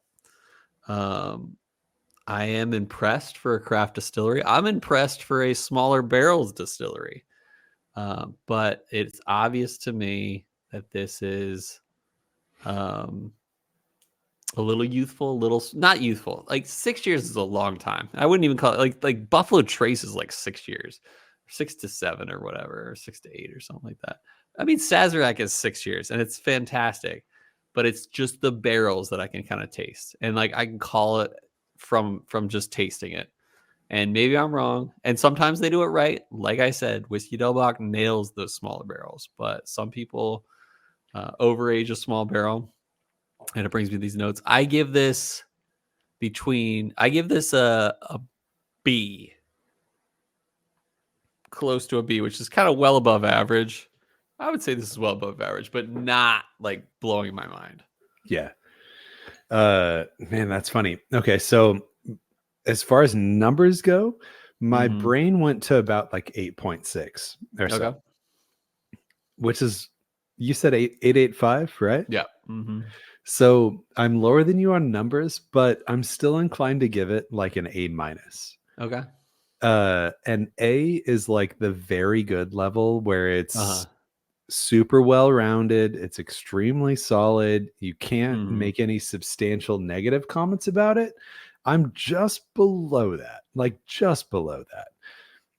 I am impressed for a craft distillery. I'm impressed for a smaller barrels distillery. But it's obvious to me that this is a little youthful, not youthful. Like 6 years is a long time. I wouldn't even call it like Buffalo Trace is like 6 years, 6 to 7 or whatever, or 6 to 8 or something like that. I mean, Sazerac is 6 years and it's fantastic, but it's just the barrels that I can kind of taste. And like, I can call it from just tasting it. And maybe I'm wrong. And sometimes they do it right. Like I said, Whiskey Delbach nails those smaller barrels, but some people overage a small barrel. And it brings me these notes. I give this a B, close to a B, which is kind of well above average. I would say this is well above average, but not like blowing my mind. Yeah. Man, that's funny. Okay, so as far as numbers go, my brain went to about like 8.6 or so. Which is, you said 8.85, right? Yeah. So I'm lower than you on numbers, but I'm still inclined to give it like an A minus. Okay. An A is like the very good level where it's super well-rounded. It's extremely solid. You can't make any substantial negative comments about it. I'm just below that,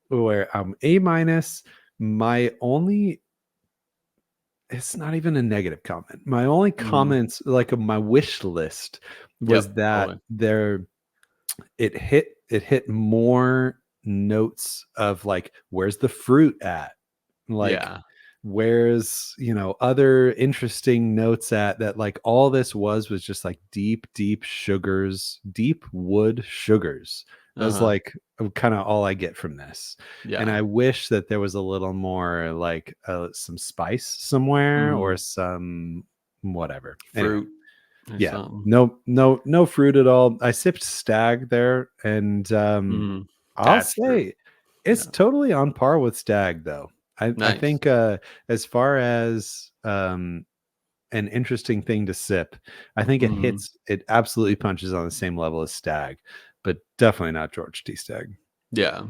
where I'm A minus. It's not even a negative comment. My only comments, like my wish list, was that it hit more notes of like, where's the fruit at? Like, where's, other interesting notes at that? Like, all this was just like deep sugars, deep wood sugars. That's like kind of all I get from this. And I wish that there was a little more like some spice somewhere or some whatever fruit. Anyway, no fruit at all. I sipped Stag there, and I'll say it's totally on par with Stag though. I think as far as an interesting thing to sip, I think it absolutely punches on the same level as Stag, but definitely not George T. Stagg. Yeah.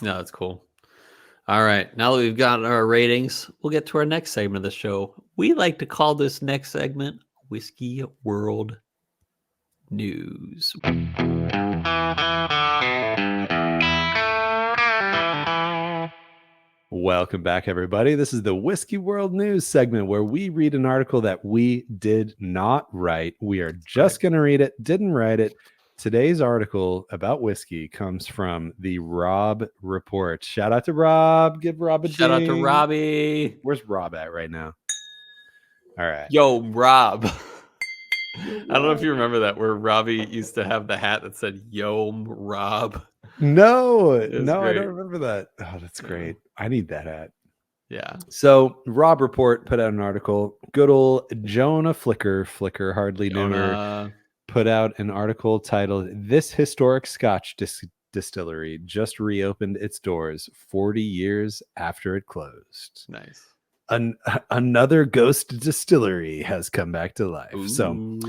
No, that's cool. All right. Now that we've got our ratings, we'll get to our next segment of the show. We like to call this next segment Whiskey World news. Welcome back, everybody. This is the Whiskey World News segment where we read an article that we did not write. We are just going to read it, didn't write it. Today's article about whiskey comes from the Rob Report. Shout out to Rob. Give Rob a Shout out to ding. Robbie. Where's Rob at right now? All right. Yo, Rob. I don't know if you remember that, where Robbie used to have the hat that said "Yo, Rob." No, great. I don't remember that. Oh, that's great. I need that hat. Yeah. So Rob Report put out an article. Good old Jonah Flicker hardly knew her, put out an article titled "This Historic Scotch Distillery Just Reopened Its Doors 40 years after it closed." Nice. Another ghost distillery has come back to life. Ooh. So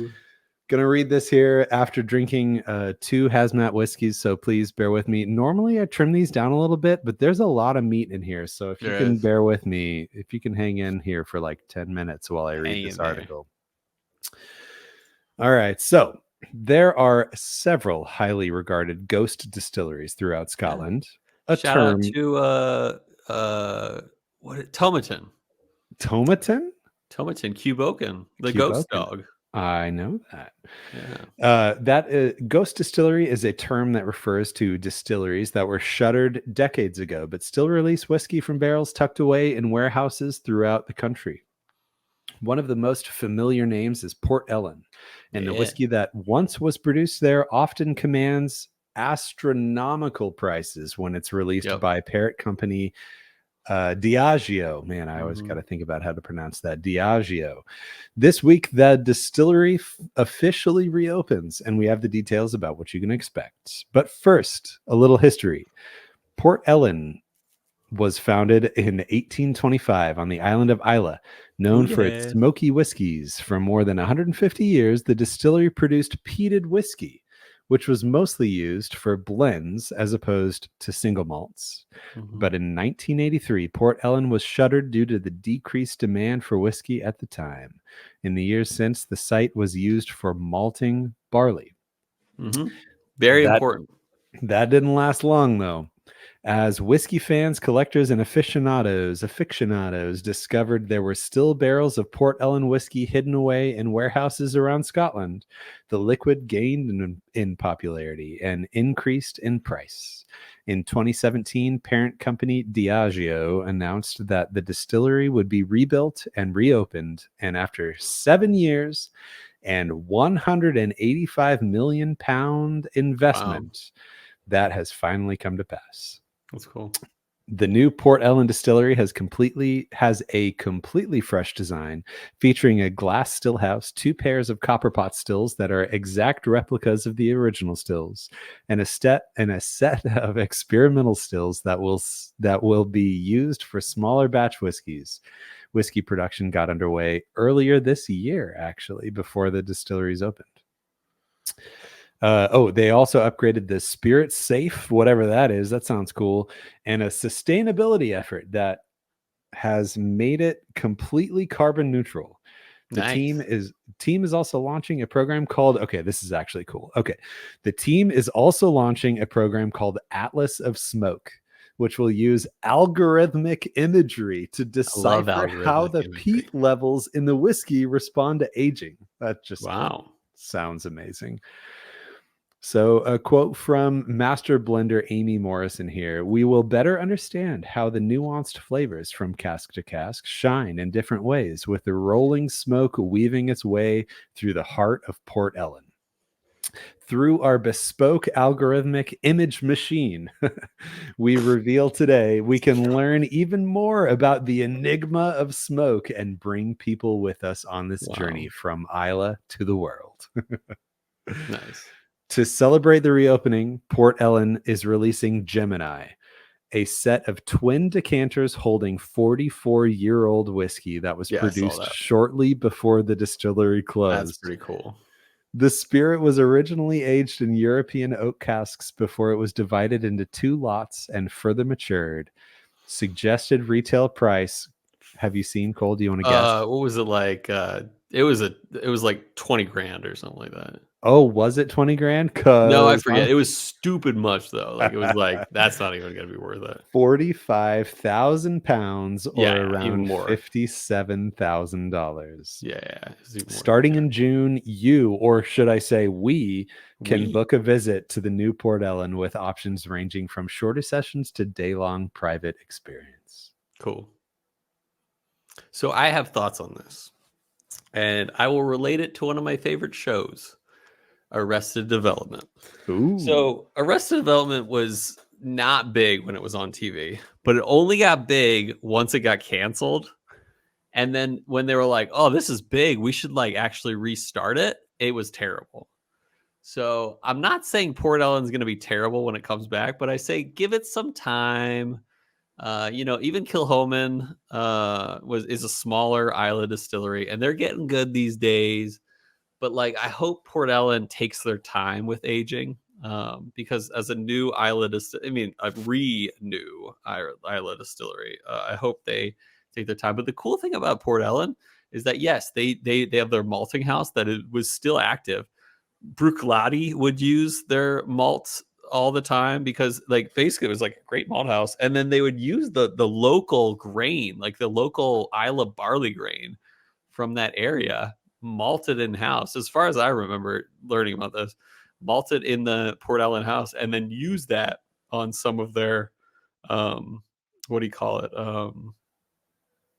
gonna read this here after drinking 2 hazmat whiskeys, so please bear with me. Normally I trim these down a little bit, but there's a lot of meat in here, so if you can bear with me, if you can hang in here for like 10 minutes while I read this article. All right, so there are several highly regarded ghost distilleries throughout Scotland. Shout out to Tomatin. Cuboken, the ghost dog. I know that. Yeah. Ghost distillery is a term that refers to distilleries that were shuttered decades ago, but still release whiskey from barrels tucked away in warehouses throughout the country. One of the most familiar names is Port Ellen, and the whiskey that once was produced there often commands astronomical prices when it's released by parent company Diageo. Man, I always got to think about how to pronounce that. Diageo. This week, the distillery officially reopens, and we have the details about what you can expect. But first, a little history. Port Ellen was founded in 1825 on the island of Islay. Known for its smoky whiskeys for more than 150 years, the distillery produced peated whiskey, which was mostly used for blends as opposed to single malts. But in 1983, Port Ellen was shuttered due to the decreased demand for whiskey at the time. In the years since, the site was used for malting barley. Very important. That didn't last long, though. As whiskey fans, collectors, and aficionados discovered there were still barrels of Port Ellen whiskey hidden away in warehouses around Scotland, the liquid gained in popularity and increased in price. In 2017, parent company Diageo announced that the distillery would be rebuilt and reopened, and after 7 years and £185 million investment, that has finally come to pass. That's cool. The new Port Ellen Distillery has a completely fresh design, featuring a glass still house, 2 pairs of copper pot stills that are exact replicas of the original stills, and a set of experimental stills that will be used for smaller batch whiskeys. Whiskey production got underway earlier this year, actually, before the distilleries opened. They also upgraded the spirit safe, whatever that is. That sounds cool. And a sustainability effort that has made it completely carbon neutral. The team is also launching a program called, this is actually cool. The team is also launching a program called Atlas of Smoke, which will use algorithmic imagery to decipher how the peat levels in the whiskey respond to aging. That just sounds amazing. So a quote from master blender Amy Morrison here: "We will better understand how the nuanced flavors from cask to cask shine in different ways, with the rolling smoke weaving its way through the heart of Port Ellen. Through our bespoke algorithmic image machine, we reveal today we can learn even more about the enigma of smoke and bring people with us on this journey from Islay to the world." Nice. To celebrate the reopening, Port Ellen is releasing Gemini, a set of twin decanters holding 44-year-old whiskey that was produced shortly before the distillery closed. That's pretty cool. The spirit was originally aged in European oak casks before it was divided into 2 lots and further matured. Suggested retail price. Have you seen, Cole? Do you want to guess? What was it like? It was like 20 grand or something like that. Oh, was it 20 grand? No, I 'Cause forget. It was stupid much though. Like it was like that's not even gonna be worth it. 45,000 pounds or Yeah, even around more. $57,000. Yeah, it's even more than Starting that. in June, you, or should I say we, can We book a visit to the new Port Ellen with options ranging from shorter sessions to day-long private experience. cool. So I have thoughts on this, and I will relate it to one of my favorite shows, Arrested Development. Ooh. So Arrested Development was not big when it was on TV, but it only got big once it got canceled. And then when they were like, "Oh, this is big. We should like actually restart it." It was terrible. So I'm not saying Port Ellen's going to be terrible when it comes back, but I say give it some time. Even Kilhoman is a smaller Islay distillery, and they're getting good these days. But like, I hope Port Ellen takes their time with aging, because as a new Islay, a new Islay distillery, I hope they take their time. But the cool thing about Port Ellen is that yes, they have their malting house that it was still active. Bruichladdich would use their malts all the time because like basically it was like a great malt house, and then they would use the local grain, like the local Islay barley grain from that area, malted in house. As far as I remember learning about this, malted in the Port Ellen house, and then use that on some of their what do you call it?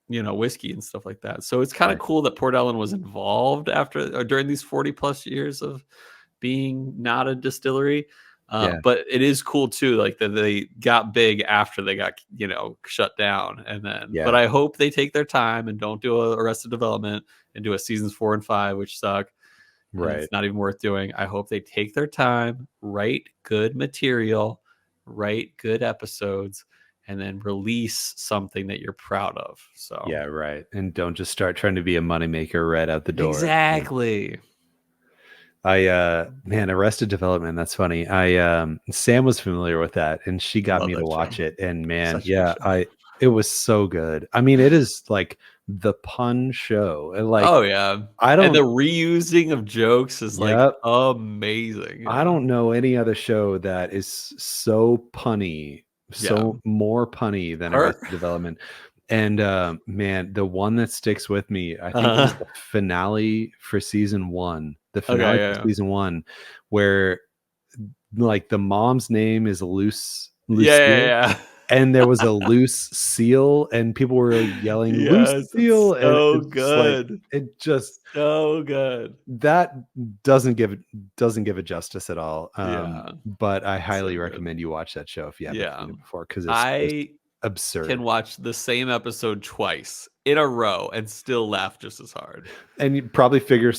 Whiskey and stuff like that. So it's kind of Right. cool that Port Ellen was involved after or during these 40 plus years of being not a distillery. Yeah. But it is cool too, like that they got big after they got, shut down. And then, but Yeah. I hope they take their time and don't do a Arrested Development and do a seasons 4 and 5, which suck. And Right. it's not even worth doing. I hope they take their time, write good material, write good episodes, and then release something that you're proud of. So Yeah, right. And don't just start trying to be a moneymaker right out the door. Yeah. exactly. Man, Arrested Development, that's funny. Sam was familiar with that and she got Love me to that show. watch it. And man, Such a good yeah, show. it was so good. I mean, it is like the pun show. And like, Oh yeah. I And the don't, reusing of jokes is like yep. amazing. I Yeah. don't know any other show that is so punny, Yeah. so more punny than Her. Arrested Development. And man, the one that sticks with me, I think it was Uh-huh. the finale for season one. The Okay, finale for yeah. season one, where like the mom's name is Yeah, yeah, Lucille, yeah. and there was a loose seal, and people were yelling Yes, it's Lucille, and so it's just like good. it just So good. that doesn't give it justice at all. Yeah. But I So highly good. recommend you watch that show if you haven't Yeah. seen it before, because it's just I can absurd. watch the same episode twice in a row and still laugh just as hard. And you probably figure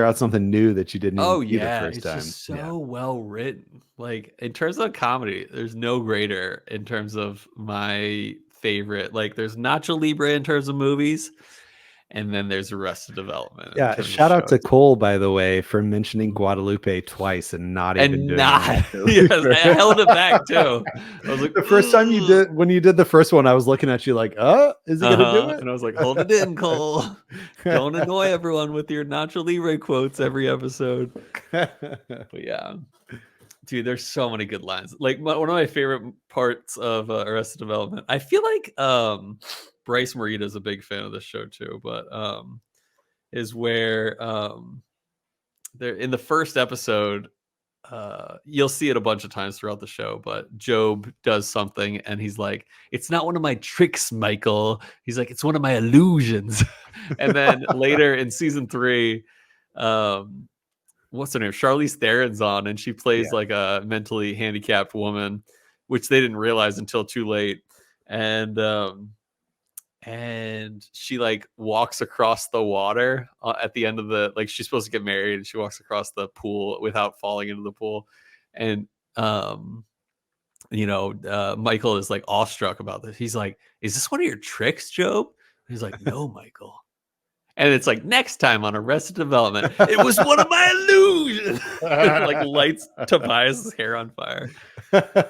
out something new that you didn't even Oh see the yeah, first it's time. just Yeah. so well written. Like in terms of comedy, there's no greater in terms of my favorite. Like there's Nacho Libre in terms of movies, and then there's Arrested Development in Yeah, terms of shout out to shows. Cole, by the way, for mentioning Guadalupe twice and not even And doing a not Nacho yes, I Libre. held it back too. I was like, The first time when you did the first one, I was looking at you like, is he gonna do and I was like, hold it in, Cole. Don't annoy everyone with your Nacho Libre quotes every episode. it? But yeah. Dude, there's so many good lines. Like one of my favorite parts of Arrested Development. I feel like Bryce Morita is a big fan of this show too, but is where they're in the first episode. You'll see it a bunch of times throughout the show, but Job does something and he's like, "It's not one of my tricks, Michael." He's like, "It's one of my illusions." And then later in season 3, um, what's her name? Charlize Theron's on, and she plays Yeah. like a mentally handicapped woman, which they didn't realize until too late. And she like walks across the water at the end of the like she's supposed to get married, and she walks across the pool without falling into the pool, and Michael is like awestruck about this. He's like, "Is this one of your tricks, Job?" And he's like, "No, Michael." And it's like next time on Arrested Development, it was one of my illusions. Like lights Tobias's hair on fire.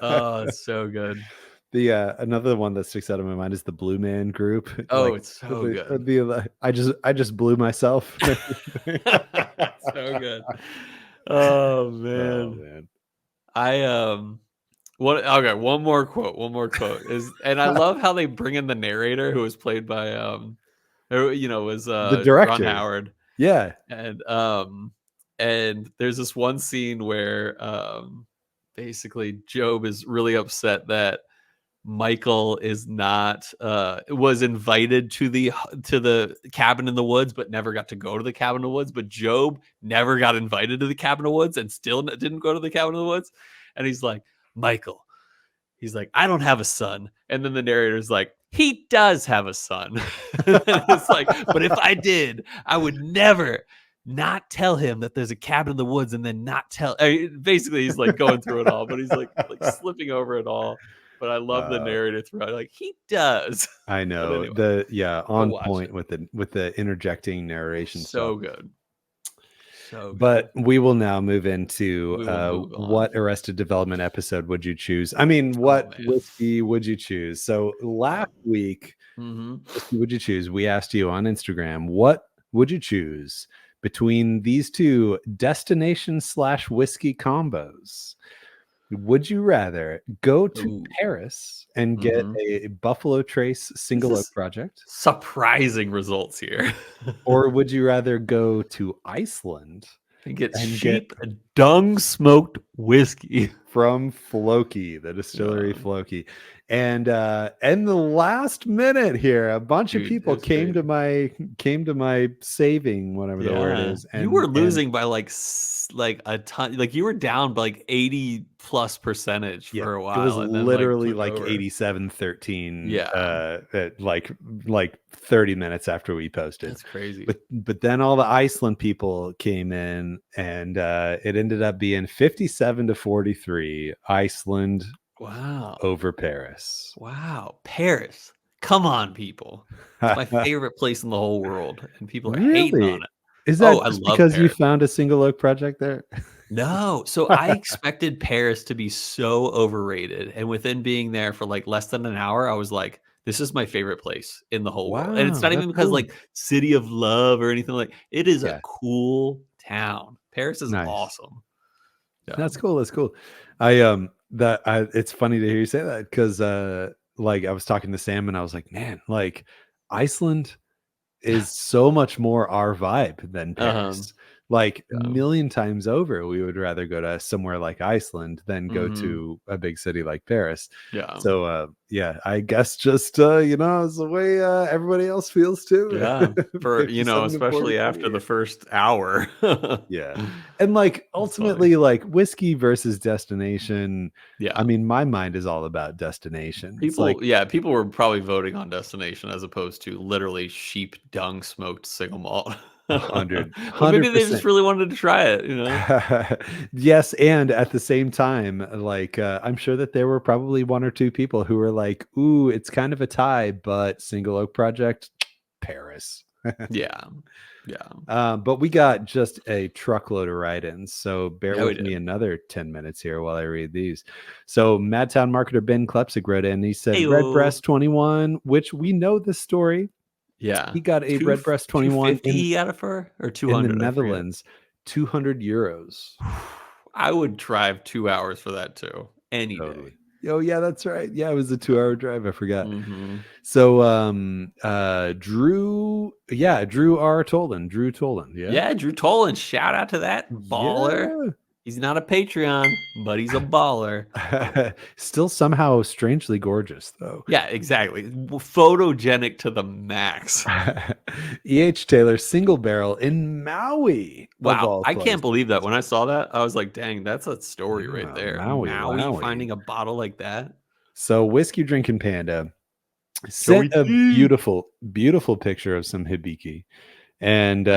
Oh, it's so good. The another one that sticks out of my mind is the Blue Man Group. Oh, Like it's so good. I just blew myself. So good. Oh Oh man. man. One more quote is, and I love how they bring in the narrator who was played by was The Ron director. Howard. Yeah. And there's this one scene where basically Job is really upset that Michael is not was invited to the cabin in the woods, but never got to go to the cabin in the woods. But Job never got invited to the cabin in the woods and still didn't go to the cabin in the woods. And he's like, Michael, he's like, I don't have a son. And then the narrator's like, he does have a son. And it's like, but if I did, I would never not tell him that there's a cabin in the woods and then not tell. Basically, he's like going through it all, but he's like slipping over it all. But I love the narrator throughout. Like, he does. I know. Anyway, on point with the interjecting narration. So good. So good. But we will now move into what Arrested Development episode would you choose? I mean, what whiskey would you choose? So last week, whiskey would you choose? We asked you on Instagram, what would you choose between these two destination/whiskey combos? Would you rather go to Paris and get a Buffalo Trace single oak project? Surprising results here. Or would you rather go to Iceland and get cheap dung smoked whiskey from Floki, the distillery Floki? And in the last minute here, a bunch of people came to my saving, whatever the word is. And you were losing by like a ton, like you were down by like 80+% for a while. It was literally like 87-13. At like 30 minutes after we posted. That's crazy. But then all the Iceland people came in, and it ended up being 57-43 Iceland. Wow. Over Paris. Wow. Paris. Come on, people. It's my favorite place in the whole world, and people are hating on it. Is that just because Paris. You found a single oak project there? No. So I expected Paris to be so overrated, and within being there for like less than an hour, I was like, this is my favorite place in the whole world. And it's not even because like City of Love or anything like. It is a cool town. Paris is awesome. Yeah. That's cool. That's cool. It's funny to hear you say that, because like I was talking to Sam and I was like, man, like Iceland is so much more our vibe than Paris. Like a million times over, we would rather go to somewhere like Iceland than go to a big city like Paris. Yeah. So I guess just it's the way everybody else feels too. Yeah. For especially after the first hour. Yeah. And like ultimately, like whiskey versus destination. Yeah. I mean, my mind is all about destination. People were probably voting on destination as opposed to literally sheep dung smoked single malt. 100%. Maybe they just really wanted to try it, Yes, and at the same time, like I'm sure that there were probably one or two people who were like, ooh, it's kind of a tie, but single oak project, Paris. Yeah. But we got just a truckload of write-ins, so bear with me another 10 minutes here while I read these. So Madtown marketer Ben Klepsik wrote in, he said, Redbreast 21, which we know this story. Yeah, he got a Redbreast 21. He got it for, or 200 in the Netherlands, €200. I would drive 2 hours for that too, any day. Oh yeah, that's right. Yeah, it was a 2-hour drive. I forgot. So Drew R. Tolan. Drew Tolan. Yeah, Drew Tolan. Shout out to that baller. Yeah. He's not a Patreon, but he's a baller. Still somehow strangely gorgeous, though. Yeah, exactly. Photogenic to the max. E.H. Taylor, single barrel in Maui. Wow, I can't believe that. When I saw that, I was like, dang, that's a story right there. Maui finding a bottle like that. So Whiskey Drinking Panda sent a beautiful, beautiful picture of some hibiki. And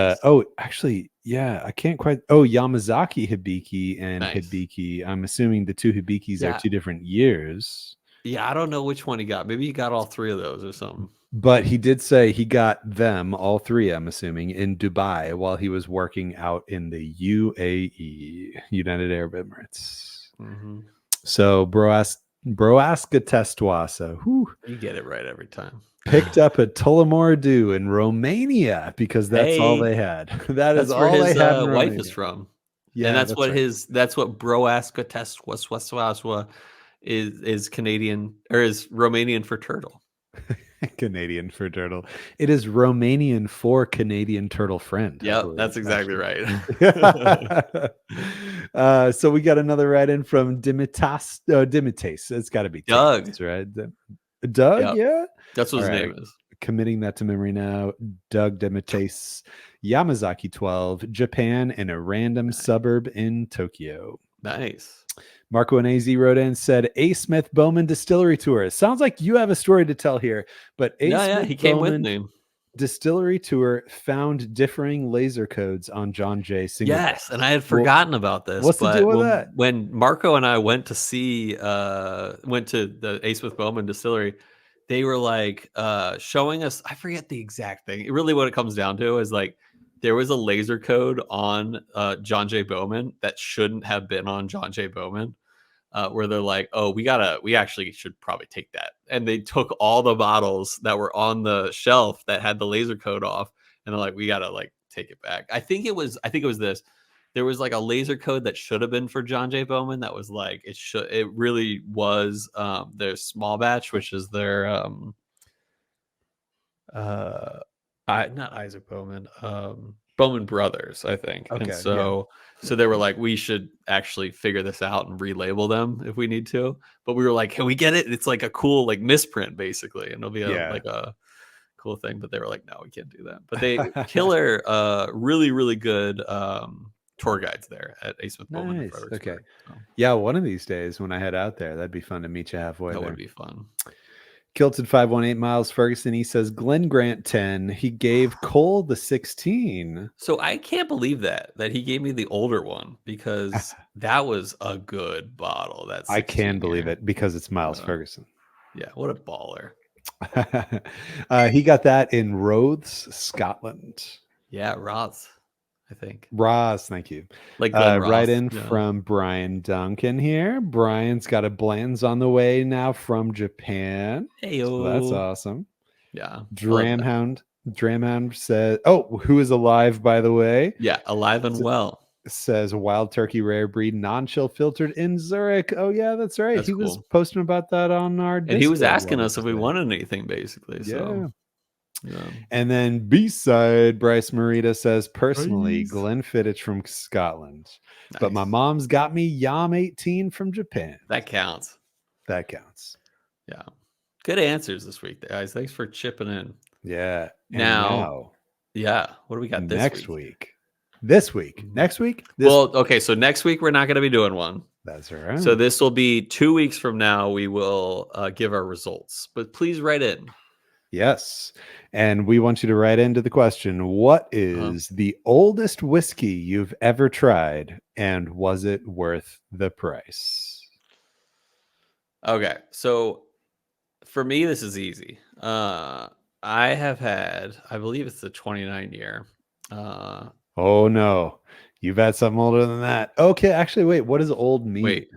actually, yeah, I can't quite. Yamazaki hibiki and hibiki. I'm assuming the two hibikis are 2 different years. Yeah, I don't know which one he got. Maybe he got all 3 of those or something. But he did say he got them all 3. I'm assuming in Dubai while he was working out in the UAE, United Arab Emirates. So Broaska Testuasa. You get it right every time. Picked up a Tullamore Dew in Romania because that's all they had. That's all where his wife is from. Yeah, and that's what right. that's what Broasca Teswaswaswa is Canadian, or is Romanian for turtle. Canadian for turtle. It is Romanian for Canadian turtle friend, I Yep, believe. that's exactly right. So we got another write-in from Dimitas. It's got to be Doug. Taste, right? Doug, Yep, yeah. that's what All his right, name is. committing that to memory now. Doug Dimitas, Yamazaki 12, Japan, in a random suburb in Tokyo. Nice. Marco and AZ wrote in and said, A. Smith Bowman Distillery Tour. Sounds like you have a story to tell here, but A. Yeah, Smith he came with Bowman me. Distillery Tour found differing laser codes on John Jay single Yes, barrels. and I had Well, forgotten about this. what's the But deal with that? when Marco and I went to the A. Smith Bowman Distillery, they were like showing us, I forget the exact thing. Really what it comes down to is like there was a laser code on John J. Bowman that shouldn't have been on John J. Bowman. Where they're like, oh, we actually should probably take that. And they took all the bottles that were on the shelf that had the laser code off. And they're like, we gotta like take it back. I think it was this. There was like a laser code that should have been for John J. Bowman. That was like, it really was their small batch, which is their not Isaac Bowman, Bowman Brothers, I think. Okay, and so they were like, we should actually figure this out and relabel them if we need to. But we were like, can we get it? It's like a cool like misprint basically, and it'll be like a cool thing. But they were like, no, we can't do that. But they killer, really, really good tour guides there at A. Smith Bowman. Nice. Okay. So. Yeah, one of these days when I head out there, that'd be fun to meet you halfway. That would be fun. Kilted 518 Miles Ferguson. He says Glen Grant 10. He gave Cole the 16. So I can't believe that he gave me the older one, because that was a good bottle. That's I can believe it because it's Miles Ferguson. Yeah, what a baller. He got that in Rothes, Scotland. Yeah, Ross, I think. Ross, thank you. Like right in from Bryan Duncan here. Brian's got a Blanton's on the way now from Japan. Hey-o. So that's awesome. Yeah. Dramhound says, oh, who is alive, by the way? Yeah, alive and well. Says Wild Turkey Rare Breed non-chill filtered in Zurich. Oh yeah, that's right. He was posting about that on our Discord. And he was asking us if we wanted anything, basically. So yeah. And then B-side, Bryce Marita says, personally, Glenfiddich from Scotland. Nice. But my mom's got me Yam 18 from Japan. That counts. Yeah. Good answers this week, guys. Thanks for chipping in. Yeah. Now, what do we got next week? Next week? Okay, so next week we're not going to be doing one. That's all right. So this will be 2 weeks from now. We will give our results, but please write in. Yes. And we want you to write into the question, what is the oldest whiskey you've ever tried, and was it worth the price? Okay. So for me, this is easy. I have had, I believe it's the 29 year. Oh no, you've had something older than that. Okay, actually, wait. What does old mean? Wait,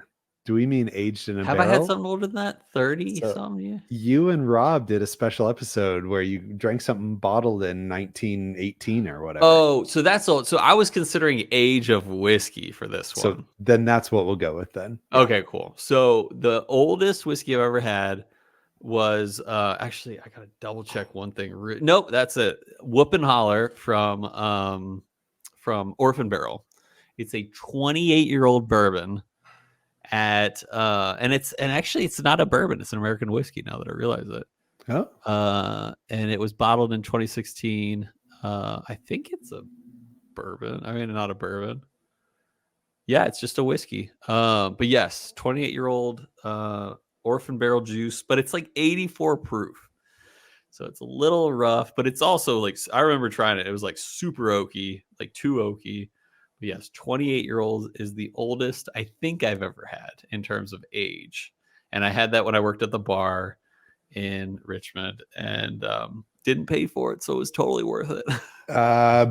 do we mean aged in a barrel? Have I had something older than that? 30 something? Yeah. You and Rob did a special episode where you drank something bottled in 1918 or whatever. Oh, so that's old. So I was considering age of whiskey for this one. So then that's what we'll go with then. Yeah. Okay, cool. So the oldest whiskey I've ever had was actually, I gotta double check one thing. Nope, that's it. Whoop and Holler from Orphan Barrel. It's a 28-year-old bourbon and actually it's not a bourbon, it's an American whiskey now that I realize it. And it was bottled in 2016. I think it's a bourbon. I mean, not a bourbon. Yeah, it's just a whiskey. But yes, 28-year-old Orphan Barrel juice, but it's like 84 proof. So it's a little rough, but it's also like, I remember trying it. It was like super oaky, like too oaky. But yes, 28-year-old is the oldest I think I've ever had in terms of age. And I had that when I worked at the bar in Richmond and didn't pay for it. So it was totally worth it.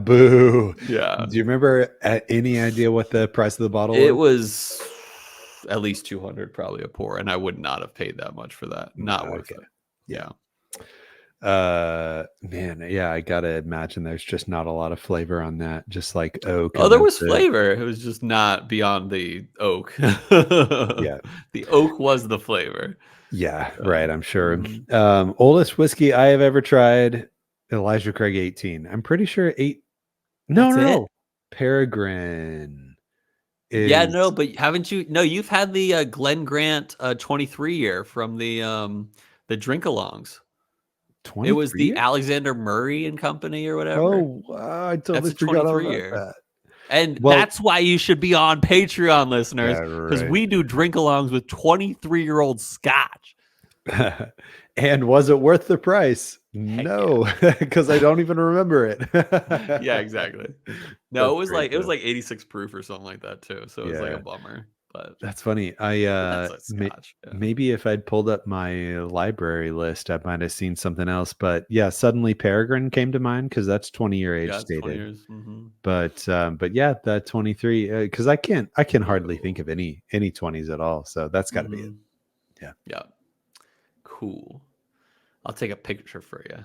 Boo. Yeah. Do you remember any idea what the price of the bottle was? It was at least 200 probably a pour. And I would not have paid that much for that. Not worth it. Yeah. Man, yeah, I gotta imagine there's just not a lot of flavor on that, just like oak, Oh, and there that's was it. flavor. It was just not beyond the oak. Yeah. The oak was the flavor. Yeah, right, I'm sure. Mhm. Oldest whiskey I have ever tried, Elijah Craig 18. I'm pretty sure That's it? no. Peregrine Yeah, is no, but haven't you no, you've had the, Glen Grant, 23 year from the drink-alongs. It was 23 the years? Alexander Murray and Company or whatever. Oh, wow, I That's totally a forgot all 23 about year. that. And Well, that's why you should be on Patreon, yeah, listeners, because right. we do drink-alongs with 23-year-old Scotch. And was it worth the price? Heck yeah. No, because I don't even remember Yeah, it. exactly. No, That's great it was though. like 86 proof or something like that too, so it was like a Yeah. bummer, but That's funny. that's a Scotch, yeah. Maybe if I'd pulled up my library list, I might have seen something else. But yeah, suddenly Peregrine came to mind because that's 20-year age Yeah, it's 20 stated. years, mhm. But yeah, that 23 because I can hardly think of any 20s at all. So that's got to be it. Mhm. Yeah, Yeah. Cool. I'll take a picture for you.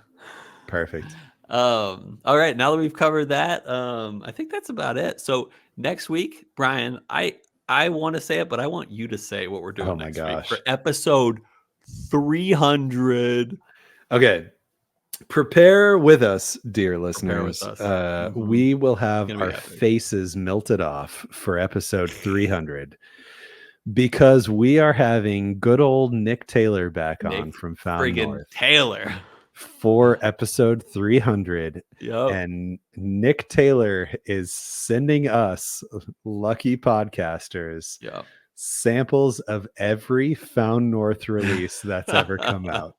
perfect. All right, now that we've covered that, I think that's about it. So next week, Brian, I want to say it, but I want you to say what we're Oh doing my next week for gosh. episode 300. Okay, prepare with us, dear Prepare with listeners. us. We will It's have gonna be our epic. faces melted off for episode 300. Because we are having good old Nick Taylor back on Nick from Found friggin' North Taylor. for episode 300. Yep. And Nick Taylor is sending us lucky podcasters Yep. samples of every Found North release that's ever come out.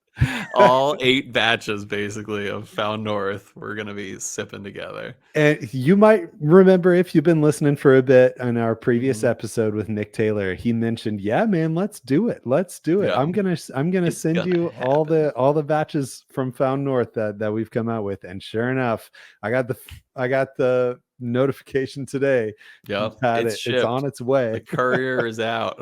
All 8 batches basically of Found North we're gonna be sipping together. And you might remember if you've been listening for a bit on our previous Mhm. episode with Nick Taylor, he mentioned, "Yeah, man, let's do it. Let's do it. Yep. I'm gonna It's send gonna you happen. all the batches from Found North that we've come out with." And sure enough, I got the notification today. He's Yep. had It's it. It's shipped. on its The way. courier is out.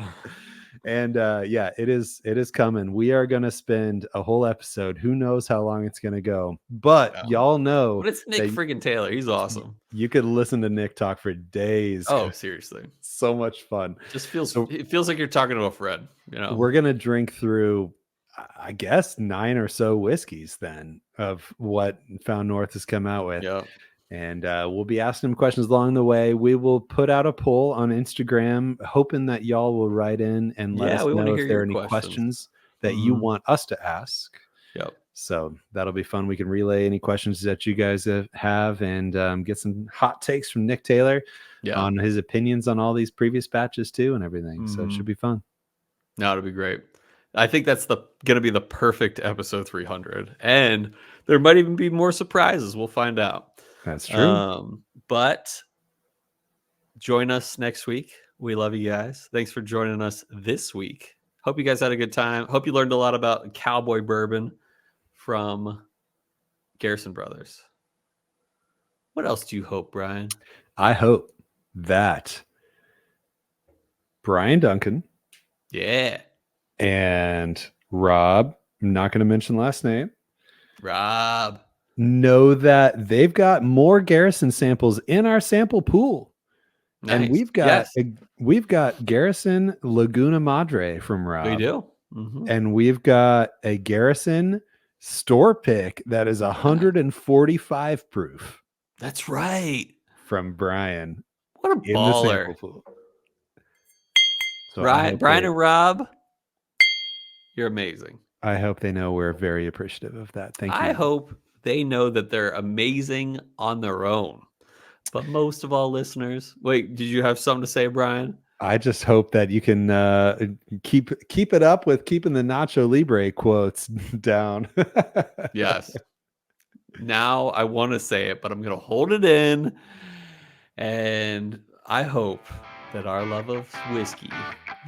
And yeah, it is coming. We are gonna spend a whole episode. Who knows how long it's gonna go? But Yeah. y'all know But it's Nick that friggin' Taylor. He's awesome. you could listen to Nick talk for days. Oh, seriously. So much fun. Just So feels like you're talking to a friend, you know? we're gonna drink through, I guess, 9 or so whiskeys then of what Found North has come out with. Yep. And we'll be asking them questions along the way. We will put out a poll on Instagram, hoping that y'all will write in and let Yeah, us we wanna know hear if there are your any questions. questions that you Mhm. want us to ask. Yep. So that'll be fun. We can relay any questions that you guys have and get some hot takes from Nick Taylor Yeah. on his opinions on all these previous batches too and everything. So it should Mhm. be fun. No, it'll be great. I think that's gonna be the perfect episode 300, and there might even be more surprises. We'll find out. That's true. But join us next week. We love you guys. Thanks for joining us this week. Hope you guys had a good time. Hope you learned a lot about cowboy bourbon from Garrison Brothers. What else do you hope, Brian? I hope that Brian Duncan Yeah. and Rob, I'm not going to mention last name, Rob. know that they've got more Garrison samples in our sample pool. And Nice. Yes, we've got Garrison Laguna Madre from we Rob. do. Mhm. And we've got a Garrison store pick that is 145 proof That's right. from Bryan What a in the sample baller. pool. So Brian and Rob, you're amazing. I hope they know we're very appreciative of that. Thank I you. hope they know that they're amazing on their own. But most of all, listeners, wait, did you have something to say, Brian? I just hope that you can keep it up with keeping the Nacho Libre quotes down. Yes. Now I want to say it, but I'm going to hold it in. And I hope that our love of whiskey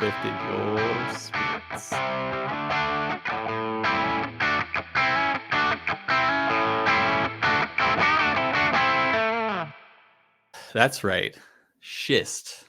lifted your spirits. That's right. Schist.